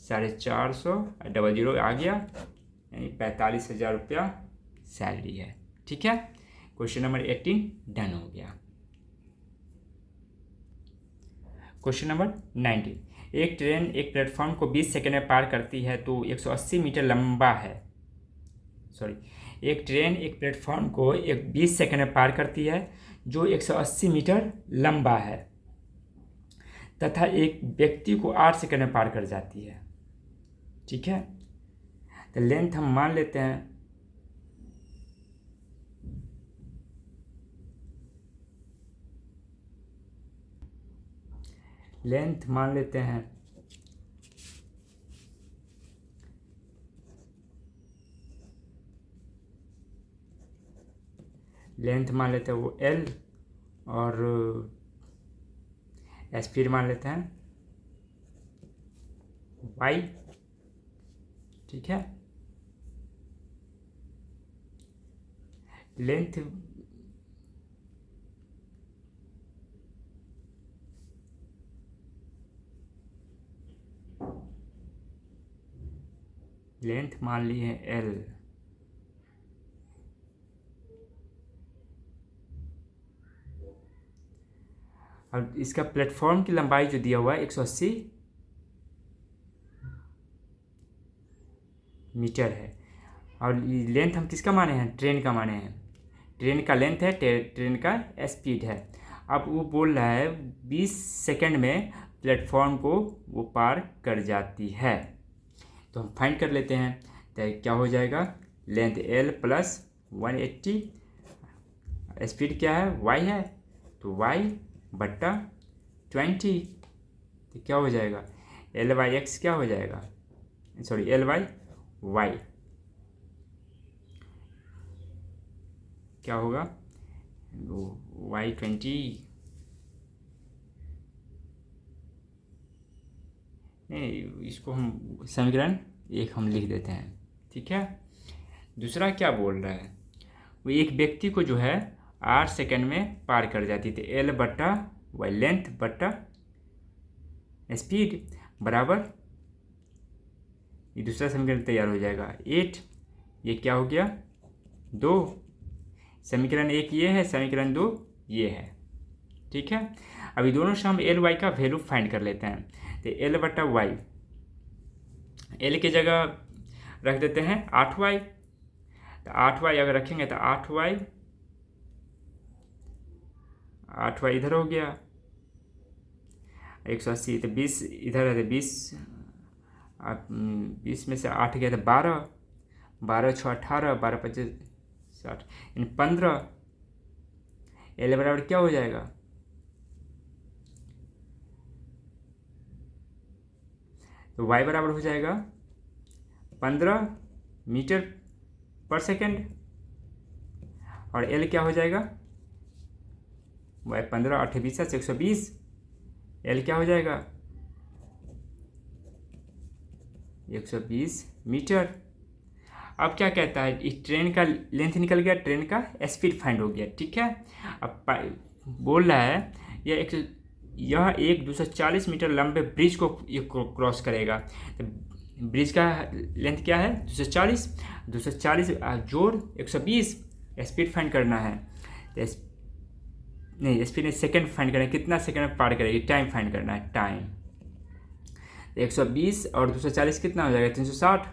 450 00 आ गया, यानी 45,000 रुपया सैलरी है। ठीक है, क्वेश्चन नंबर 18 डन हो गया। क्वेश्चन नंबर 19, एक ट्रेन एक प्लेटफॉर्म को 20 सेकंड में पार करती है तो 180 मीटर लंबा है, एक ट्रेन एक प्लेटफॉर्म को 20 सेकंड में पार करती है जो 180 मीटर लंबा है, तथा एक व्यक्ति को 8 सेकंड में पार कर जाती है। ठीक है, तो लेंथ हम मान लेते हैं, लेंथ मान लेते हैं वो L, और स्पीड मान लेते हैं y। ठीक है, लेंथ मान ली है L, और इसका प्लेटफॉर्म की लंबाई जो दिया हुआ है 180 मीटर है, और लेंथ हम किसका माने हैं, ट्रेन का माने हैं, ट्रेन का लेंथ है, ट्रेन का स्पीड है। अब वो बोल रहा है 20 सेकंड में प्लेटफॉर्म को वो पार कर जाती है, तो हम फाइंड कर लेते हैं। तो क्या हो जाएगा, लेंथ L प्लस 180, स्पीड क्या है, y है, तो y/20, तो क्या हो जाएगा, L/x क्या हो जाएगा, सॉरी L/y क्या होगा, y20, नहीं, इसको हम समीकरण 1 हम लिख देते हैं। ठीक है, दूसरा क्या बोल रहा है, वो एक व्यक्ति को जो है 8 सेकंड में पार कर जाती थी, L/y लेंथ बटा स्पीड बराबर ये दूसरा समीकरण तैयार हो जाएगा। 8 ये क्या हो गया 2, समीकरण 1 ये है, समीकरण 2 ये है। ठीक है, अभी दोनों से हम एल वाई का वैल्यू फाइंड कर लेते हैं। तो एल बटा वाई, एल की जगह रख देते हैं 8y, तो 8y अगर रखेंगे तो 8y इधर हो गया 180, तो 20 इधर है, तो 20 में से 8 गया तो 12, 12 6 18, 12 25 60, यानी 15। एल बराबर क्या हो जाएगा, तो y बराबर हो जाएगा 15 मीटर पर सेकेंड, और L क्या हो जाएगा, y 15 8 20 120, L क्या हो जाएगा 120 मीटर। अब क्या कहता है, इस ट्रेन का लेंथ निकल गया, ट्रेन का स्पीड फाइंड हो गया। ठीक है, अब बोल रहा है यह एक 240 मीटर लंबे ब्रिज को क्रॉस करेगा। तो ब्रिज का लेंथ क्या है 240, 240 जोड़ 120, स्पीड फाइंड करना है। तो नहीं स्पीड नहीं, सेकंड फाइंड करना है, कितना सेकंड में पार करेगी, टाइम फाइंड करना है, टाइम। 120 और 240 कितना हो जाएगा 360,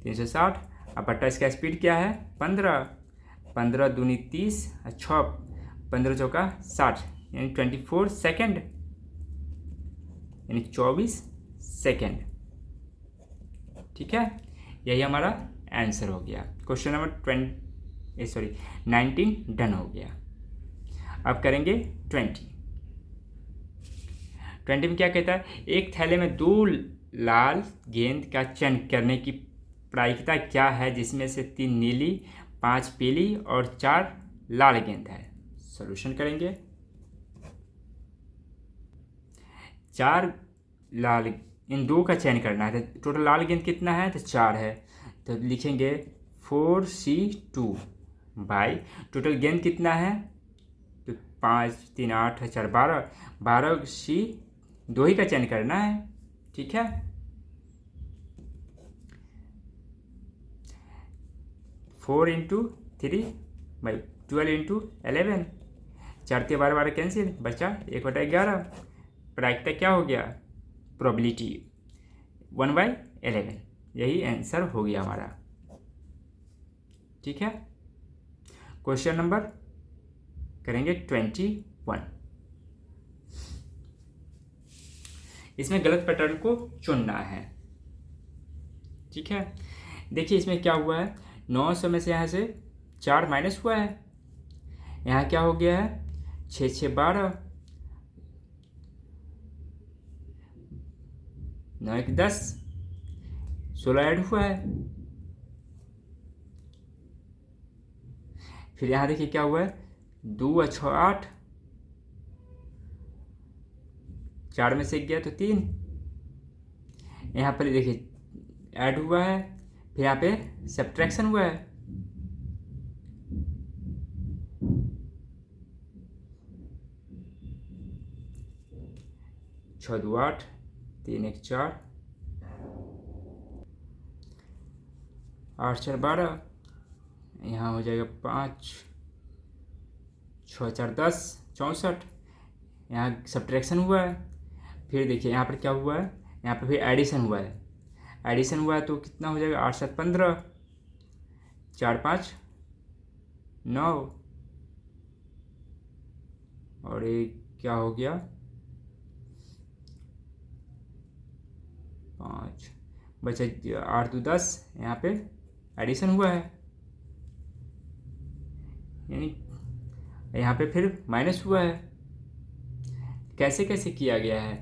360। अब बट्टा इसका स्पीड क्या है 15, 15 दूनी 30, 6 15 चौका 60, यानी 24 सेकेंड, यानी 24 सेकेंड। ठीक है, यही हमारा आंसर हो गया। क्वेश्चन नंबर 19 डन हो गया। अब करेंगे 20 में क्या कहता है, एक थैले में 2 लाल गेंद का चयन करने की प्रायिकता क्या है, जिसमें से 3 नीली, 5 पीली और 4 लाल गेंद है। सॉल्यूशन करेंगे। 4 लाल, इन 2 का चयन करना है, तो टोटल लाल गेंद कितना है, तो 4 है, तो लिखेंगे 4C2 बाई टोटल गेंद कितना है, तो 5 3 8 4 12, 12C 2 ही का चयन करना है। ठीक है, 4 × 3 बाई 12 × 11, 4 के 12 12 कैंसिल, बचा 1/11। प्रायिकता क्या हो गया, प्रोबेबिलिटी 1/11। यही आंसर हो गया हमारा। ठीक है, क्वेश्चन नंबर करेंगे 21। इसमें गलत पैटर्न को चुनना है। ठीक है, देखिए इसमें क्या हुआ है, 900 में से यहाँ से 4 माइनस हुआ है, यहाँ क्या हो गया है 6 6 12, 9 1 10, 16 ऐड हुआ है। फिर यहाँ देखिए क्या हुआ है 2 और 6 8, 4 में से 1 गया तो 3, यहाँ पर देखिए ऐड हुआ है, फिर यहाँ पे सब्ट्रैक्शन हुआ है। छः 2 8, 3 1 4, 8 4 12, यहाँ हो जाएगा 5 6 4 10 64, यहाँ सब्ट्रैक्शन हुआ है। फिर देखिए यहाँ पर क्या हुआ है, यहाँ पर फिर एडिशन हुआ है, एडिशन हुआ है तो कितना हो जाएगा 8 7 15, 4 5 9, और ये क्या हो गया 5 बचा 8 2 10, यहाँ पे एडिशन हुआ है, यानी यहाँ पे फिर माइनस हुआ है। कैसे कैसे किया गया है,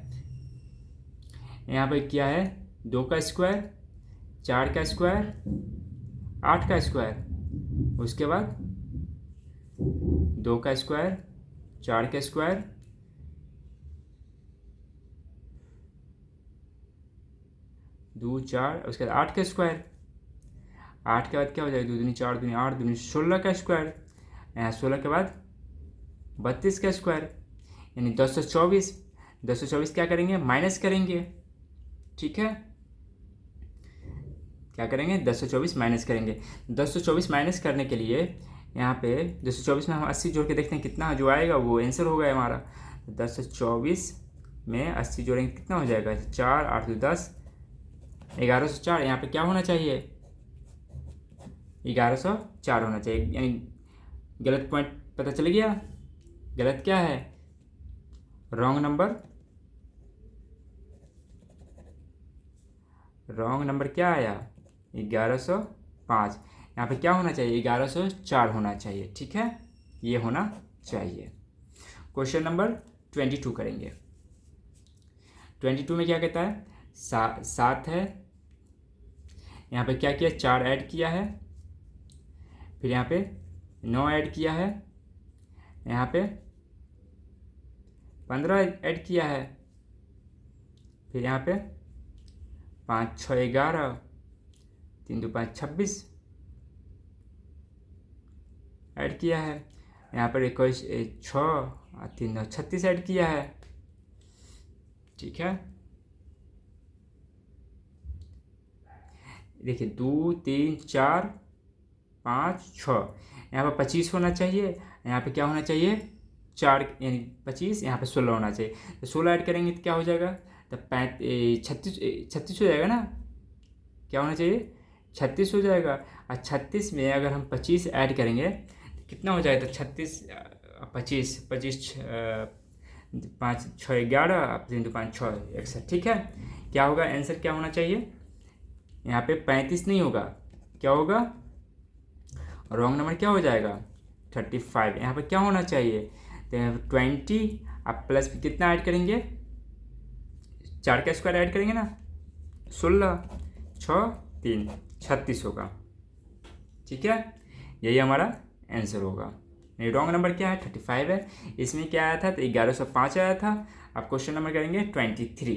यहाँ पे क्या है 2 का स्क्वायर, 4 का स्क्वायर, 8 का स्क्वायर, उसके बाद 2 का स्क्वायर, 4 का स्क्वायर, 2 4, उसके बाद 8 का स्क्वायर, 8 के बाद क्या हो जाएगा 2 दूनी 4 दूनी 8 दूनी 16 का स्क्वायर, यहाँ 16 के बाद 32 का स्क्वायर, यानी 224। 224 क्या करेंगे माइनस करेंगे। ठीक है, क्या करेंगे 1024 माइनस करेंगे। 1024 माइनस करने के लिए यहाँ पे 224 में हम 80 जोड़ के देखते हैं कितना जो आएगा वो आंसर होगा हमारा। 1024 में 80 जोड़ेंगे कितना हो जाएगा, 4 8 2 10, 1104। यहाँ पे क्या होना चाहिए, 1104 होना चाहिए, यानी गलत पॉइंट पता चल गया। गलत क्या है, रॉन्ग नंबर क्या आया, 1105। यहाँ पे क्या होना चाहिए, 1104 होना चाहिए। ठीक है, ये होना चाहिए। क्वेश्चन नंबर 22 करेंगे। 22 में क्या कहता है, 7 है, यहाँ पे क्या किया, 4 ऐड किया है, फिर यहाँ पे 9 ऐड किया है, यहाँ पे 15 ऐड किया है, फिर यहाँ पे 5 6 11, 3 2 5 26 ऐड किया है, यहाँ पर 21 6 3 9 36 ऐड किया है। ठीक है, देखिए 2 3 4 5 6, यहाँ पर 25 होना चाहिए, यहाँ पे क्या होना चाहिए 4, यानी 25, यहाँ पे 16 होना चाहिए। तो 16 ऐड करेंगे तो क्या हो जाएगा, तो 36 हो जाएगा ना, क्या होना चाहिए 36 हो जाएगा। और 36 में अगर हम 25 ऐड करेंगे तो कितना हो जाएगा, तो 36 25 25 5 6 11, 3 2 5 6 61। ठीक है, क्या होगा आंसर, क्या होना चाहिए यहाँ पे 35 नहीं होगा, क्या होगा रॉन्ग नंबर, क्या हो जाएगा 35। यहाँ पे क्या होना चाहिए, तो 20 आप प्लस कितना ऐड करेंगे, 4 का स्क्वायर ऐड करेंगे ना, 16 6 3 36 होगा। ठीक है, यही हमारा आंसर होगा। नहीं, रॉन्ग नंबर क्या है 35 है। इसमें क्या आया था, तो 1105 आया था। अब क्वेश्चन नंबर करेंगे 23।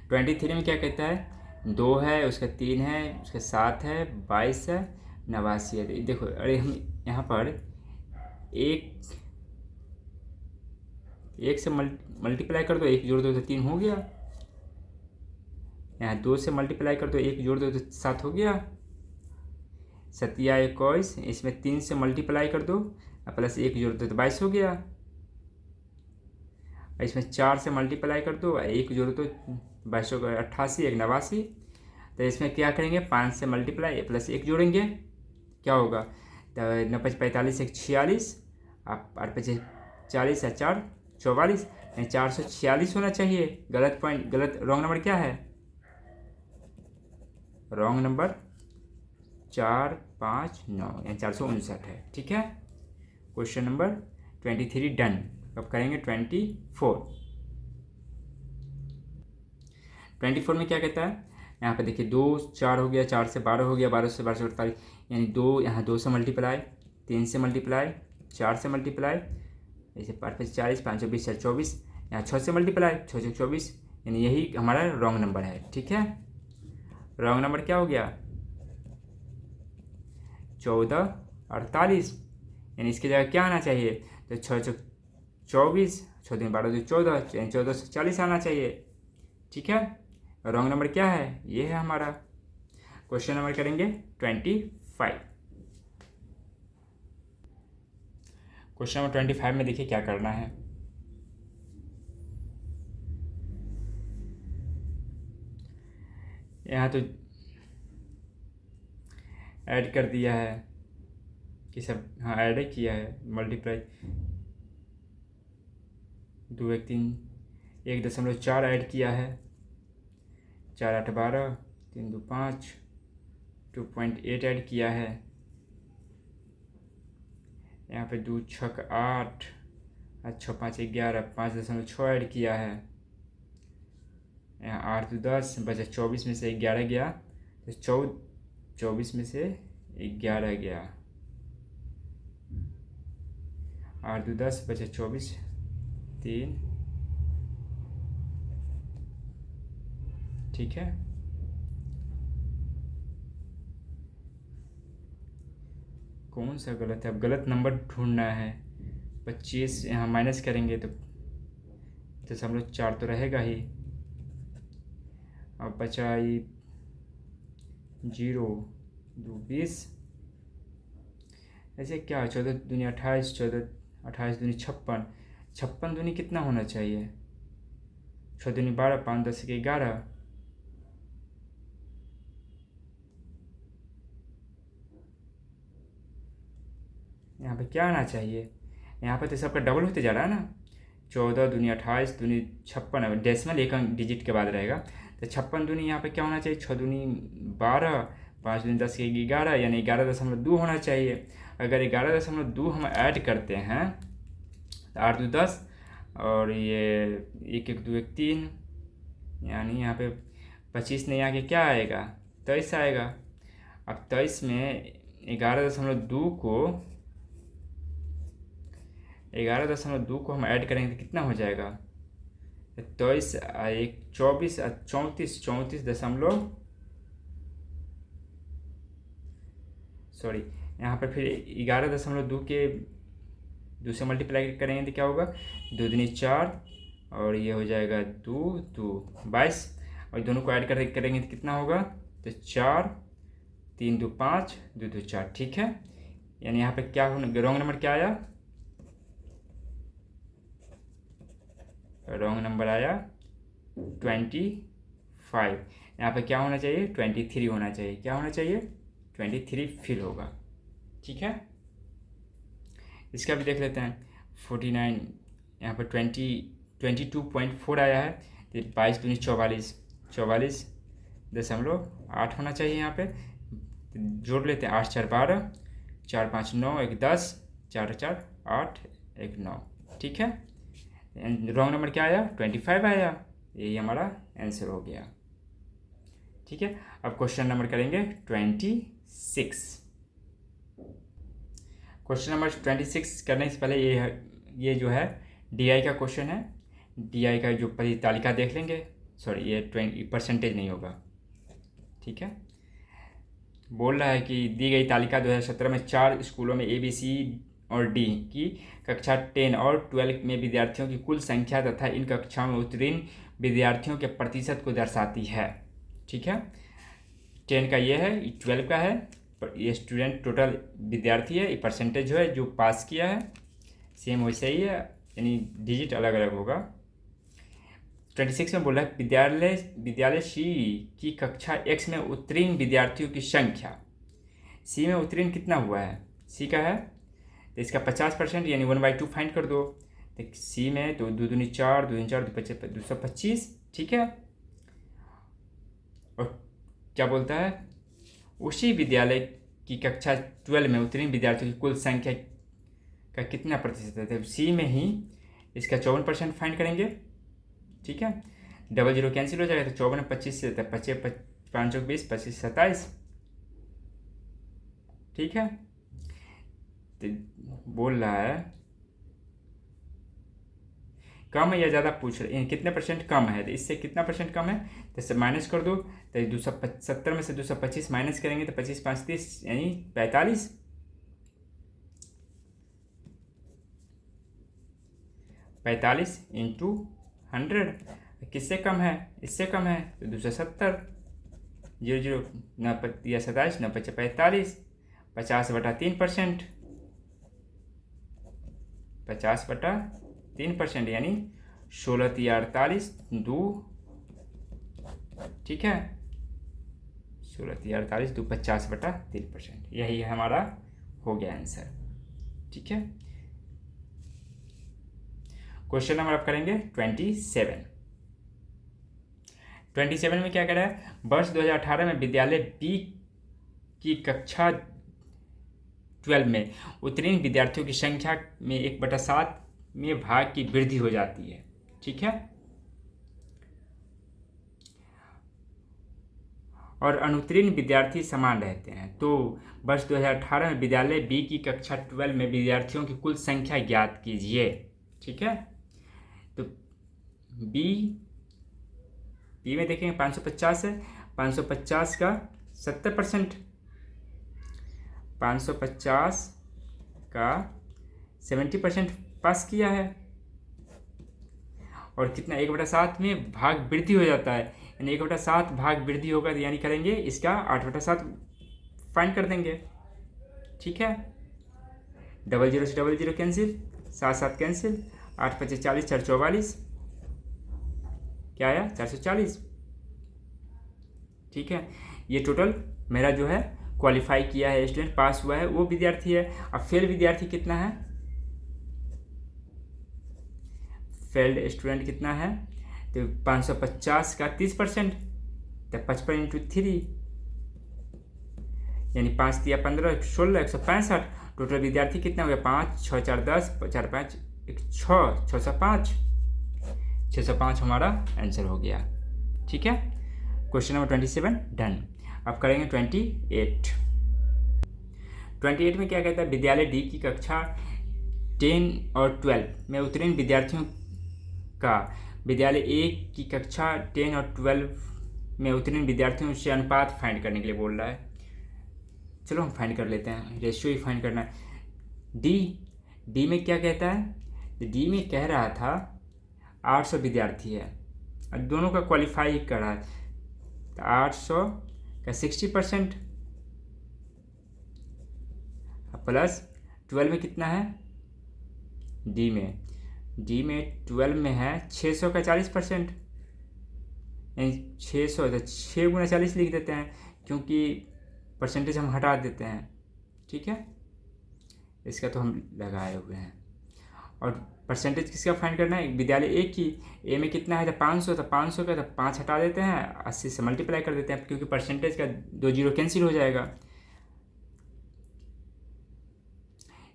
23 में क्या कहता है, 2 है, उसका 3 है, उसका 7 है, 22 है, 89 है। देखो, अरे हम यहाँ पर एक से मल्टीप्लाई कर दो, 1 जोड़ दो तो 3 हो गया। यहाँ 2 से मल्टीप्लाई कर दो, 1 जोड़ दो तो 7 हो गया। 7 या 21, इसमें 3 से मल्टीप्लाई कर दो प्लस 1 जोड़ दो तो 22 हो गया। इसमें 4 से मल्टीप्लाई कर दो, 1 जोड़ दो 22 हो गया, 88 1 89। तो इसमें क्या करेंगे, 5 से मल्टीप्लाई प्लस 1 जोड़ेंगे, क्या होगा, तो 9 5 45 1 46, आप 8 5 40 या 4 44, 446 होना चाहिए। गलत पॉइंट, गलत रॉन्ग नंबर क्या है, रॉन्ग नंबर 4 5 9, यानी 459 है। ठीक है, क्वेश्चन नंबर 23 डन। अब करेंगे 24 में क्या कहता है, यहाँ पे देखिए 2 4 हो गया, 4 से 12 हो गया, 12 से 48, यानी 2, यहाँ 2 से मल्टीप्लाई, 3 से मल्टीप्लाई, 4 से मल्टीप्लाई, जैसे 5 5 40, 5 20 24, यहाँ 6 से मल्टीप्लाई, 6 6 24, यानी यही हमारा रॉन्ग नंबर है। ठीक है, रॉन्ग नंबर क्या हो गया 14 48, यानी इसकी जगह क्या आना चाहिए, तो 6 6 24, 6 3 12 2 14, यानी 1440 आना चाहिए। ठीक है, रॉन्ग नंबर क्या है, ये है हमारा। क्वेश्चन नंबर करेंगे 25। क्वेश्चन नंबर 25 में देखिए क्या करना है। यहाँ तो ऐड कर दिया है कि सब, हाँ ऐड किया है, मल्टीप्लाई 2 1 3 1.4 ऐड किया है, 4 8 12, 3 2 5, 2.8 ऐड किया है, यहाँ पे 2 6 8, 6 5 11, 5.6 ऐड किया है, यहाँ 8 2 10, बचा 24 में से 11 गया, तो 24 में से 11 गया, 8 2 10, बचा 24 3। ठीक है, कौन सा गलत है, अब गलत नंबर ढूंढना है। 25 यहाँ माइनस करेंगे तो 4 तो रहेगा ही, अब बचा 0 2 20, ऐसे क्या 14 दूनी 28, 14 28 दूनी 56, 56 दूनी कितना होना चाहिए, 6 दूनी 12, 5 10 के 11, यहाँ पे क्या आना चाहिए, यहाँ पे तो सबका डबल होते जा रहा है ना, 14 दूनी 28 दूनी 56, डेसिमल एक अंक डिजिट के बाद रहेगा, तो 56 दूनी यहाँ पे क्या होना चाहिए, 6 दूनी 12, 5 दूनी 10 के 11, यानी 11.2 होना चाहिए। अगर 11.2 हम ऐड करते हैं तो 8 2 10 और ये 1 1 2 1 3, यानी यहाँ पे 25 नहीं आके क्या आएगा, 23 आएगा। अब 23 में 11.2 को हम ऐड करेंगे तो कितना हो जाएगा, 23 1 24 34 सॉरी, यहाँ पर फिर 11.2 के 2 से मल्टीप्लाई करेंगे तो क्या होगा, 2 दूनी 4 और ये हो जाएगा 2 2 22, और दोनों को ऐड करेंगे तो कितना होगा, तो 4 3 2 5 2 2 4, ठीक है। यानी यहाँ पे क्या होना, रॉन्ग नंबर क्या आया, रॉन्ग नंबर आया 25, यहाँ पे क्या होना चाहिए, 23 होना चाहिए, क्या होना चाहिए, 23 फिल होगा, ठीक है। इसका भी देख लेते हैं, 49 यहाँ पर 22.4 आया है, तो 22 दूनी 44, 44.8 होना चाहिए, यहाँ पे जोड़ लेते हैं, 8 4 12, 4 5 9 1 10, 4 4 8 1 9, ठीक है। रॉन्ग नंबर क्या आया, 25 आया, यही हमारा आंसर हो गया, ठीक है। अब क्वेश्चन नंबर करेंगे 26। क्वेश्चन नंबर 26 करने से पहले ये जो है DI का क्वेश्चन है, DI का जो पहली तालिका देख लेंगे, सॉरी ये 20% नहीं होगा, ठीक है। बोल रहा है कि दी गई तालिका 2017 में 4 स्कूलों में ABC और D की कक्षा 10 और 12 में विद्यार्थियों की कुल संख्या तथा इन कक्षाओं में उत्तीर्ण विद्यार्थियों के प्रतिशत को दर्शाती है, ठीक है। 10 का ये है, 12 का है, ये स्टूडेंट टोटल विद्यार्थी है, ये परसेंटेज जो है जो पास किया है, सेम वैसे ही है, यानी डिजिट अलग अलग होगा। 26 में बोला है विद्यालय C की कक्षा X में उत्तीर्ण विद्यार्थियों की संख्या, C में उत्तीर्ण कितना हुआ है, C का है तो इसका 50% यानी 1/2 फाइंड कर दो, तो C में तो 2 दूनी 4 2 दूनी 4 225, ठीक है। और क्या बोलता है, उसी विद्यालय की कक्षा 12 में उत्तीर्ण विद्यार्थियों की कुल संख्या का कितना प्रतिशत है, तो C में ही इसका 54% फाइंड करेंगे, ठीक है। 00 कैंसिल हो जाएगा, तो 54 में 25 से 25 5 20 25 27, ठीक है। तो बोल रहा है कम है या ज़्यादा पूछ रहे हैं, कितने परसेंट कम है, तो इससे कितना परसेंट कम है, तो इससे माइनस कर दो, तो 270 में से 225 माइनस करेंगे तो 25 5 30 यानी 45, 45 इंटू 100, किससे कम है, इससे कम है, तो 270, 0 9 या 27 9 5 45, 50/3%, 50/3% यानी 16 48 2, ठीक है, 16 48 2 50/3%, यही हमारा हो गया आंसर, ठीक है। क्वेश्चन नंबर आप करेंगे 27 में क्या कह रहा है, वर्ष 2018 में विद्यालय B की कक्षा 12 में उत्तीर्ण विद्यार्थियों की संख्या में 1/7 में भाग की वृद्धि हो जाती है, ठीक है। और अनुत्तीर्ण विद्यार्थी समान रहते हैं, तो वर्ष 2018 में विद्यालय B की कक्षा 12 में विद्यार्थियों की कुल संख्या ज्ञात कीजिए, ठीक है। तो B में देखेंगे 550 है, 550 का 70%, 550 का 70% पास किया है, और कितना 1/7 में भाग वृद्धि हो जाता है, यानी 1/7 भाग वृद्धि होगा, तो यानी करेंगे इसका 8/7 फाइंड कर देंगे। ठीक है, 00 से 00 कैंसिल, 7 कैंसिल, 8×5 40, 444, क्या आया 440। ठीक है, ये टोटल मेरा जो है क्वालिफाई किया है स्टूडेंट, पास हुआ है वो विद्यार्थी है। अब फेल विद्यार्थी कितना है, फेल्ड स्टूडेंट कितना है, तो 550 का 30%, तो 55 × 3 यानी 5 × 15 16, 165। टोटल विद्यार्थी कितना हो गया, 5 6 4 10, 4 5 1 6, 605, 605 हमारा आंसर हो गया। ठीक है, क्वेश्चन नंबर 27 डन। अब करेंगे 28। 28 में क्या कहता है, विद्यालय डी की कक्षा 10 और 12 में उत्तीर्ण विद्यार्थियों का विद्यालय ए की कक्षा 10 और 12 में उत्तीर्ण विद्यार्थियों से अनुपात फाइंड करने के लिए बोल रहा है। चलो हम फाइंड कर लेते हैं, रेशियो ही फाइंड करना है। डी में क्या कहता है, डी में कह रहा था 800 विद्यार्थी है और दोनों का क्वालिफाई कर रहा है, तो 800 का 60% प्लस 12 में कितना है, डी में 12 में है 600 का 40%, यानी 600, तो 6 × 40 लिख देते हैं क्योंकि परसेंटेज हम हटा देते हैं। ठीक है, इसका तो हम लगाए हुए हैं। और परसेंटेज किसका फाइंड करना है, विद्यालय ए की, ए में कितना है, तो 500, तो 500 का तो 5 हटा देते हैं, 80 से मल्टीप्लाई कर देते हैं क्योंकि परसेंटेज का 2 0 कैंसिल हो जाएगा।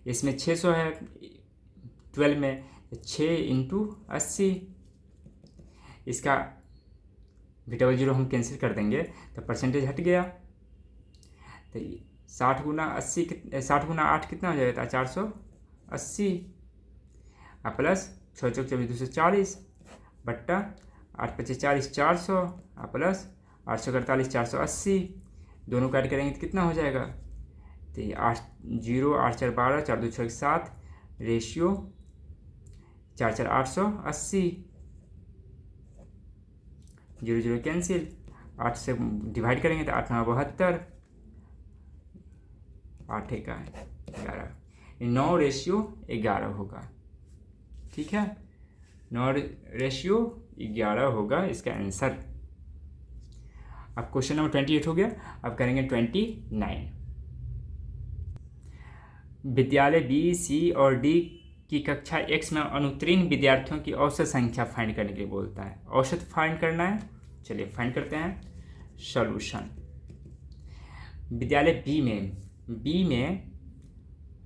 इसमें 600 है 12 में, 6 × 80, इसका भी 00 हम कैंसिल कर देंगे तो परसेंटेज हट गया, तो 60 × 80 60 × 8 कितना हो जाएगा, 480 प्लस 6 चौक 24 240 बट्टा 8×5 40 400 प्लस 848 480, दोनों काट करेंगे तो कितना हो जाएगा, तो 8 0 8 4 12 4 2 6 7, रेशियो 4 4 880, 0 0 कैंसिल, 8 से डिवाइड करेंगे तो 8 9 72, 8 1 11, 9:11 होगा। ठीक है, 9:11 होगा इसका आंसर। अब क्वेश्चन नंबर 28 हो गया। अब करेंगे 29। विद्यालय बी सी और डी की कक्षा एक्स में अनुत्तीर्ण विद्यार्थियों की औसत संख्या फाइंड करने के लिए बोलता है। औसत फाइंड करना है, चलिए फाइंड करते हैं। सॉल्यूशन, विद्यालय बी में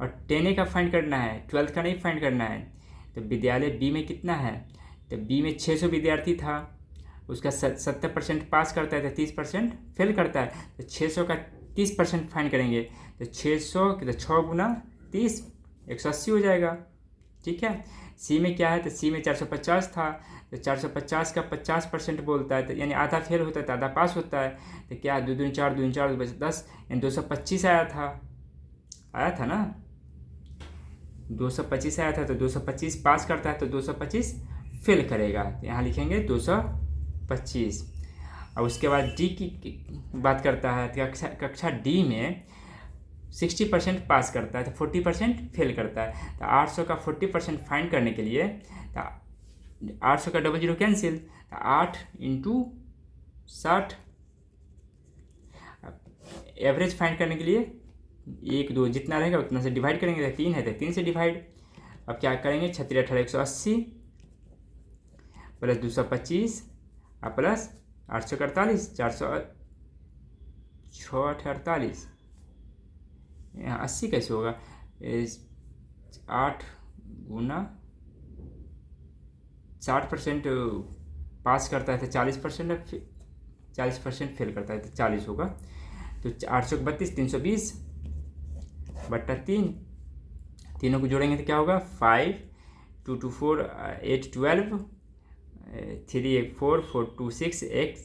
और 10 का फाइंड करना है, 12 का नहीं फाइंड करना है। तो विद्यालय बी में कितना है, तो बी में 600 विद्यार्थी था, उसका 70% पास करता है तो 30% फेल करता है, तो 600 का 30% फाइंड करेंगे, तो 600 तो 6 × 30 180 हो जाएगा। ठीक है, सी में क्या है, तो सी में 450 था, तो 450 का 50% बोलता है, तो यानी आधा फेल होता है तो आधा पास होता है, तो क्या 2 दूनी 4 2 4 2 10, यानी 225 आया था ना, 225 आया था, तो 225 पास करता है तो 225 फेल करेगा, तो यहाँ लिखेंगे 225। और उसके बाद डी की बात करता है, कक्षा डी में 60% पास करता है तो 40% फेल करता है, तो 800 का 40% फाइंड करने के लिए, तो 800 का 00 कैंसिल, तो 8 × 60, एवरेज फाइंड करने के लिए 1 2 जितना रहेगा उतना से डिवाइड करेंगे, तो 3 है तो 3 से डिवाइड। अब क्या करेंगे, 36 18 180 प्लस 225 प्लस 848 406 48, यहाँ 80 कैसे होगा, 8 × 60% पास करता है तो 40% फेल करता है तो 40 होगा, तो 832 320 बट्टा 3, तीनों को जोड़ेंगे तो क्या होगा, 5 2 2 4 8 12 3 1 4 4 2 6 1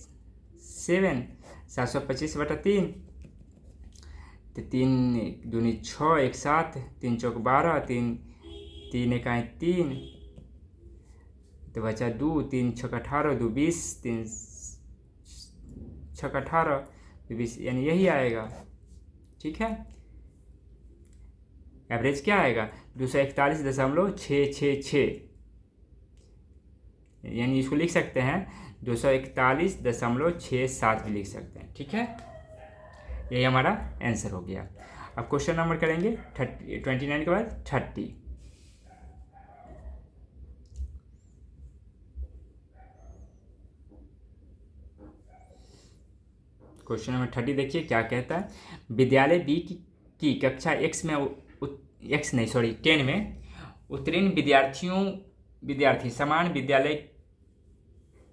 7, 725 बटा 3, तो 3 दूनी 6 1 7, 3 चौक 12, 3 1 3, तो बचा 2, 3 6 18 2 20, 3 छः 18, तो 20, यानी यही आएगा। ठीक है, एवरेज क्या आएगा 241.666, यानी इसको लिख सकते हैं 241.67 भी लिख सकते हैं। ठीक है, यही हमारा आंसर हो गया। अब क्वेश्चन नंबर करेंगे 29 के बाद 30। क्वेश्चन नंबर 30 देखिए क्या कहता है। विद्यालय बी की कक्षा एक्स में 10 में उत्तीर्ण विद्यार्थी समान विद्यालय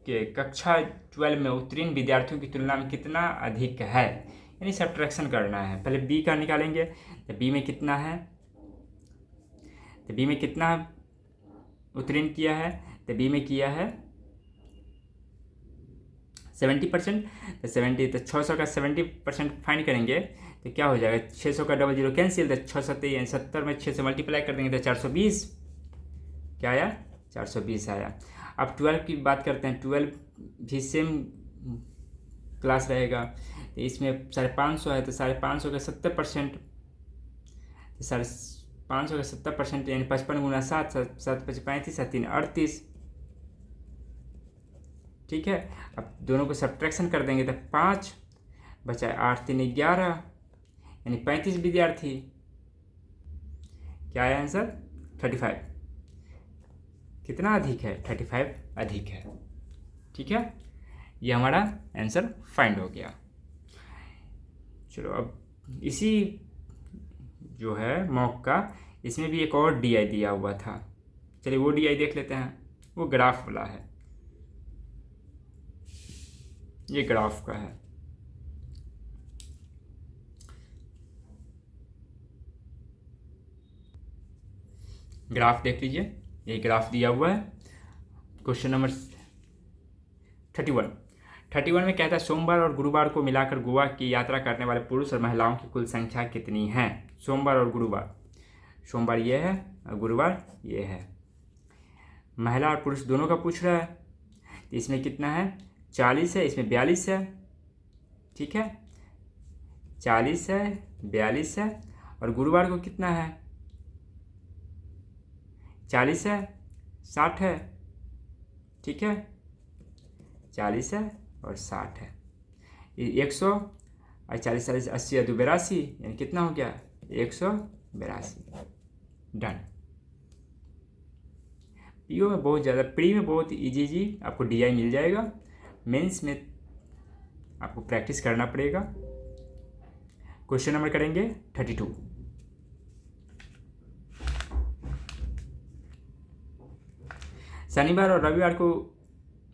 के कक्षा 12 में उत्तीर्ण विद्यार्थियों की तुलना में कितना अधिक है, यानी सब्ट्रैक्शन करना है। पहले बी का निकालेंगे, तो बी में कितना है, तो बी में कितना उत्तीर्ण किया है, तो बी में किया है 70%, तो 70, तो 600 का 70% फाइंड करेंगे तो क्या हो जाएगा, 600 का 00 कैंसिल, तो 6 7 यानी 70 में 6 से मल्टीप्लाई कर देंगे तो 420, क्या आया 420 आया। अब 12 की बात करते हैं, 12 भी सेम क्लास रहेगा, तो इसमें 550 है, तो 550 का 70%, तो 550 का 70% यानी 55 गुना 7, 7 5 35, 3 38। ठीक है, अब दोनों को सब्ट्रैक्शन कर देंगे तो 5 बचा, 8 3 11, यानी 35 विद्यार्थी। क्या है आंसर 35, कितना अधिक है 35 अधिक है। ठीक है, ये हमारा आंसर फाइंड हो गया। चलो अब इसी जो है मॉक का, इसमें भी एक और DI दिया हुआ था, चलिए वो DI देख लेते हैं। वो ग्राफ वाला है, ये ग्राफ का है। ग्राफ देख लीजिए, ये ग्राफ दिया हुआ है। क्वेश्चन नंबर 31 में कहता है सोमवार और गुरुवार को मिलाकर गोवा की यात्रा करने वाले पुरुष और महिलाओं की कुल संख्या कितनी है। सोमवार और गुरुवार, सोमवार ये है और गुरुवार ये है। महिला और पुरुष दोनों का पूछ रहा है, तो इसमें कितना है 40 है, इसमें 42 है। ठीक है, 40 है 42 है, और गुरुवार को कितना है 40 है 60 है। ठीक है, 40 है और 60 है, 100 और 40 40 80 2 82, यानी कितना हो गया 182। डन। पीओ में बहुत ज़्यादा, प्री में बहुत इजी आपको DI मिल जाएगा, मेंस में आपको प्रैक्टिस करना पड़ेगा। क्वेश्चन नंबर करेंगे 32। शनिवार और रविवार को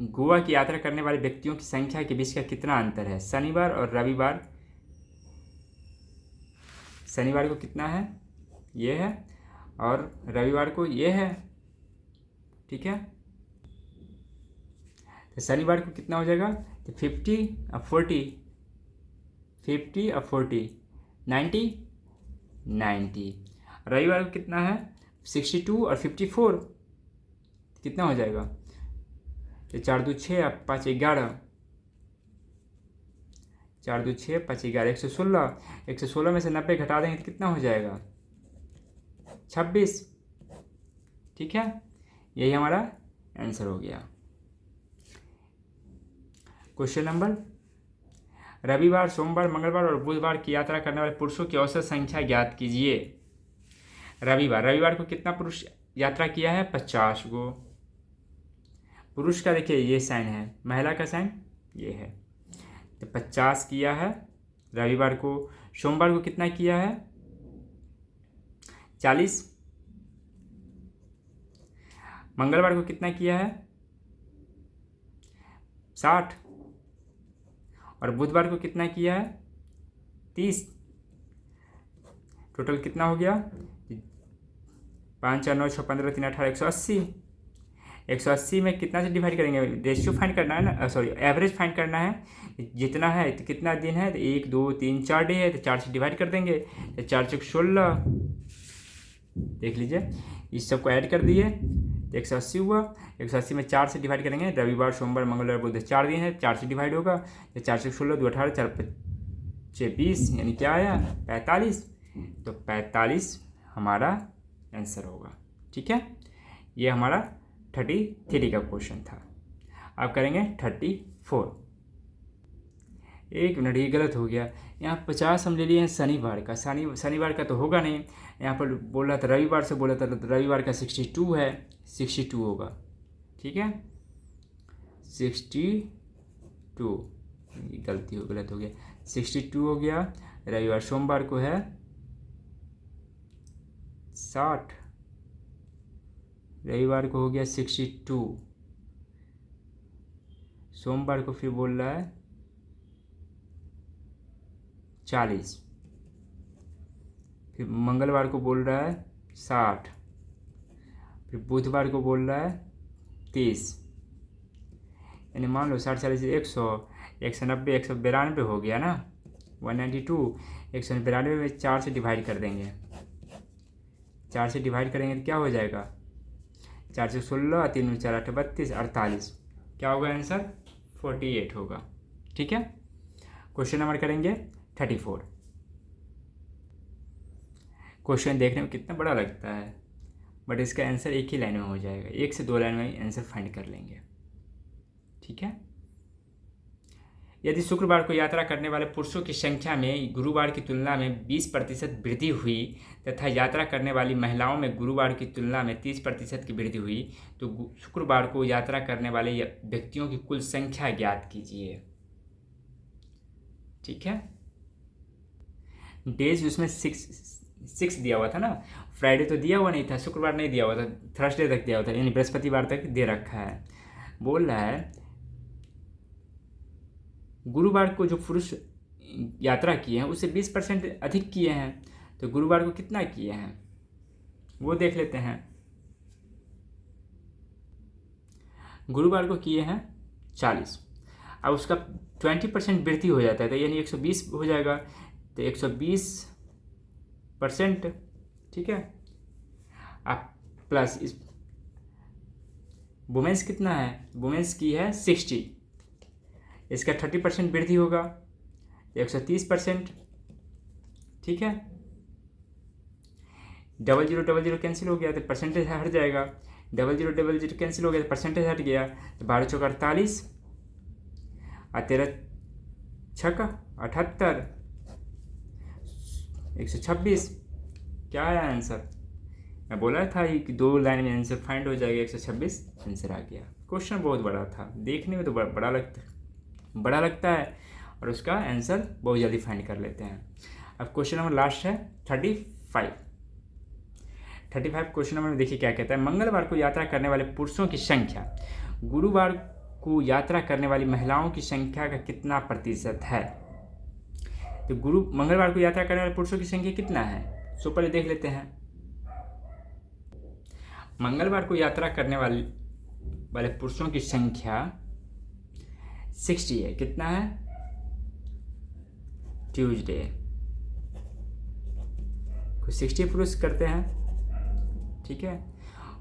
गोवा की यात्रा करने वाले व्यक्तियों की संख्या के बीच का कितना अंतर है। शनिवार और रविवार, शनिवार को कितना है ये है, और रविवार को ये है। ठीक है, तो शनिवार को कितना हो जाएगा, तो 50 और 40, 50 और 40 90। रविवार को कितना है 62 और 54, कितना हो जाएगा, तो 4 2 6 और 5 11, 4 2 6 5 11, 116। 116 में से 90 घटा देंगे तो कितना हो जाएगा 26। ठीक है, यही हमारा आंसर हो गया। क्वेश्चन नंबर, रविवार सोमवार मंगलवार और बुधवार की यात्रा करने वाले पुरुषों की औसत संख्या ज्ञात कीजिए। रविवार को कितना पुरुष यात्रा किया है 50 गो। पुरुष का देखिए ये साइन है, महिला का साइन ये है, तो 50 किया है रविवार को। सोमवार को कितना किया है 40। मंगलवार को कितना किया है 60, और बुधवार को कितना किया है 30। टोटल कितना हो गया 5 4 9 6 15 3 18 180। 180 में कितना से डिवाइड करेंगे, रेशियो फाइंड करना है ना, सॉरी एवरेज फाइंड करना है। जितना है तो कितना दिन है, तो 1 2 3 4 डे है, तो 4 से डिवाइड कर देंगे, तो 4 4 16। देख लीजिए, इस सबको ऐड कर दिए तो 180 हुआ। 180 में 4 से डिवाइड करेंगे, रविवार सोमवार मंगलवार बुध 4 दिन है, 4 से डिवाइड होगा। तो 4 से 16 2 18 4 5 20, यानी क्या आया 45। तो 45 हमारा आंसर होगा। ठीक है, ये हमारा 33 का क्वेश्चन था। अब करेंगे 34। एक मिनट, ये गलत हो गया। यहाँ 50 हम ले लिए हैं शनिवार का, शनिवार का तो होगा नहीं। यहाँ पर बोल रहा था रविवार से, बोला था तो रविवार का 62 है, 62 होगा। ठीक है, 62, गलती हो गलत हो गया, 62 हो गया। रविवार सोमवार को है 60, रविवार को हो गया 62, सोमवार को फिर बोल रहा है 40, फिर मंगलवार को बोल रहा है 60, फिर बुधवार को बोल रहा है 30, यानी मान लो 60 40 100, 190 192 हो गया ना, 192। 192 में 4 से डिवाइड कर देंगे, 4 से डिवाइड करेंगे तो क्या हो जाएगा, 4 से 16, 3 4 8 32, 48। क्या होगा आंसर, 48 होगा। ठीक है, क्वेश्चन नंबर करेंगे 34। क्वेश्चन देखने में कितना बड़ा लगता है, बट इसका आंसर एक ही लाइन में हो जाएगा, 1 से 2 लाइन में आंसर फाइंड कर लेंगे। ठीक है, यदि शुक्रवार को यात्रा करने वाले पुरुषों की संख्या में गुरुवार की तुलना में 20% वृद्धि हुई तथा यात्रा करने वाली महिलाओं में गुरुवार की तुलना में 30% की वृद्धि हुई, तो शुक्रवार को यात्रा करने वाले व्यक्तियों की कुल संख्या ज्ञात कीजिए। ठीक है, डेज उसमें 6 दिया हुआ था ना, फ्राइडे तो दिया हुआ नहीं था, शुक्रवार नहीं दिया हुआ था, थर्सडे तक दिया हुआ था, यानी बृहस्पतिवार तक दे रखा है। बोल रहा है गुरुवार को जो पुरुष यात्रा किए हैं उससे 20% अधिक किए हैं, तो गुरुवार को कितना किए हैं वो देख लेते हैं। गुरुवार को किए हैं 40, अब उसका 20% वृद्धि हो जाता है, तो यानी 120 हो जाएगा, तो 120%। ठीक है, अब प्लस इस वुमेंस कितना है, वुमेंस की है 60, इसका 30% वृद्धि होगा, 130%। ठीक है, 0000 कैंसिल हो गया तो परसेंटेज हट जाएगा, 0000 कैंसिल हो गया तो परसेंटेज हट गया, तो 12 चौका 48 और 13 छक्का 78, 126। क्या आया आंसर, मैं बोला था कि 2 लाइन में आंसर फाइंड हो जाएगा, 126 आंसर आ गया। क्वेश्चन बहुत बड़ा था, देखने में तो बड़ा लगता है, और उसका आंसर बहुत जल्दी फाइंड कर लेते हैं। अब क्वेश्चन नंबर लास्ट है 35। क्वेश्चन नंबर में देखिए क्या कहता है, मंगलवार को यात्रा करने वाले पुरुषों की संख्या गुरुवार को यात्रा करने वाली महिलाओं की संख्या का कितना प्रतिशत है। तो मंगलवार को यात्रा करने वाले पुरुषों की संख्या कितना है, सो पहले देख लेते हैं। मंगलवार को यात्रा करने वाले पुरुषों की संख्या 60 है, कितना है, ट्यूसडे को 60 पुरुष करते हैं। ठीक है,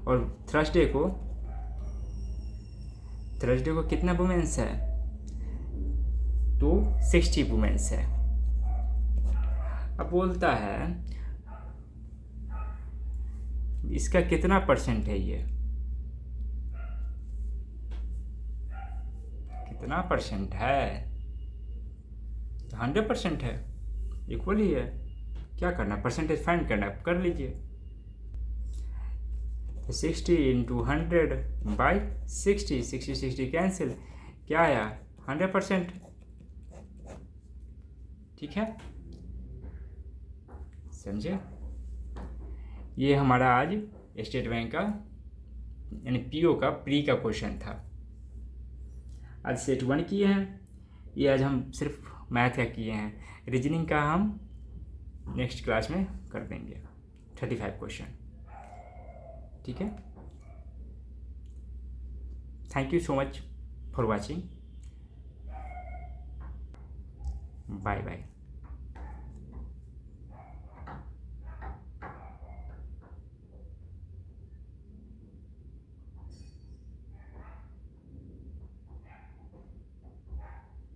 और थर्सडे को कितना वुमेन्स है, तो 60 वुमेन्स है। अब बोलता है इसका कितना परसेंट है, ये कितना परसेंट है, 100% है, इक्वल ही है। क्या करना, परसेंटेज फाइंड करना, कर लीजिए। 60 × 100/60, 60 कैंसिल, क्या आया 100%। ठीक है, समझे। ये हमारा आज स्टेट बैंक का यानी पीओ का प्री का क्वेश्चन था। आज सेट 1 किए हैं, ये आज हम सिर्फ मैथ का किए हैं, रीजनिंग का हम नेक्स्ट क्लास में कर देंगे 35 क्वेश्चन। ठीक है, thank you so much for watching, bye bye.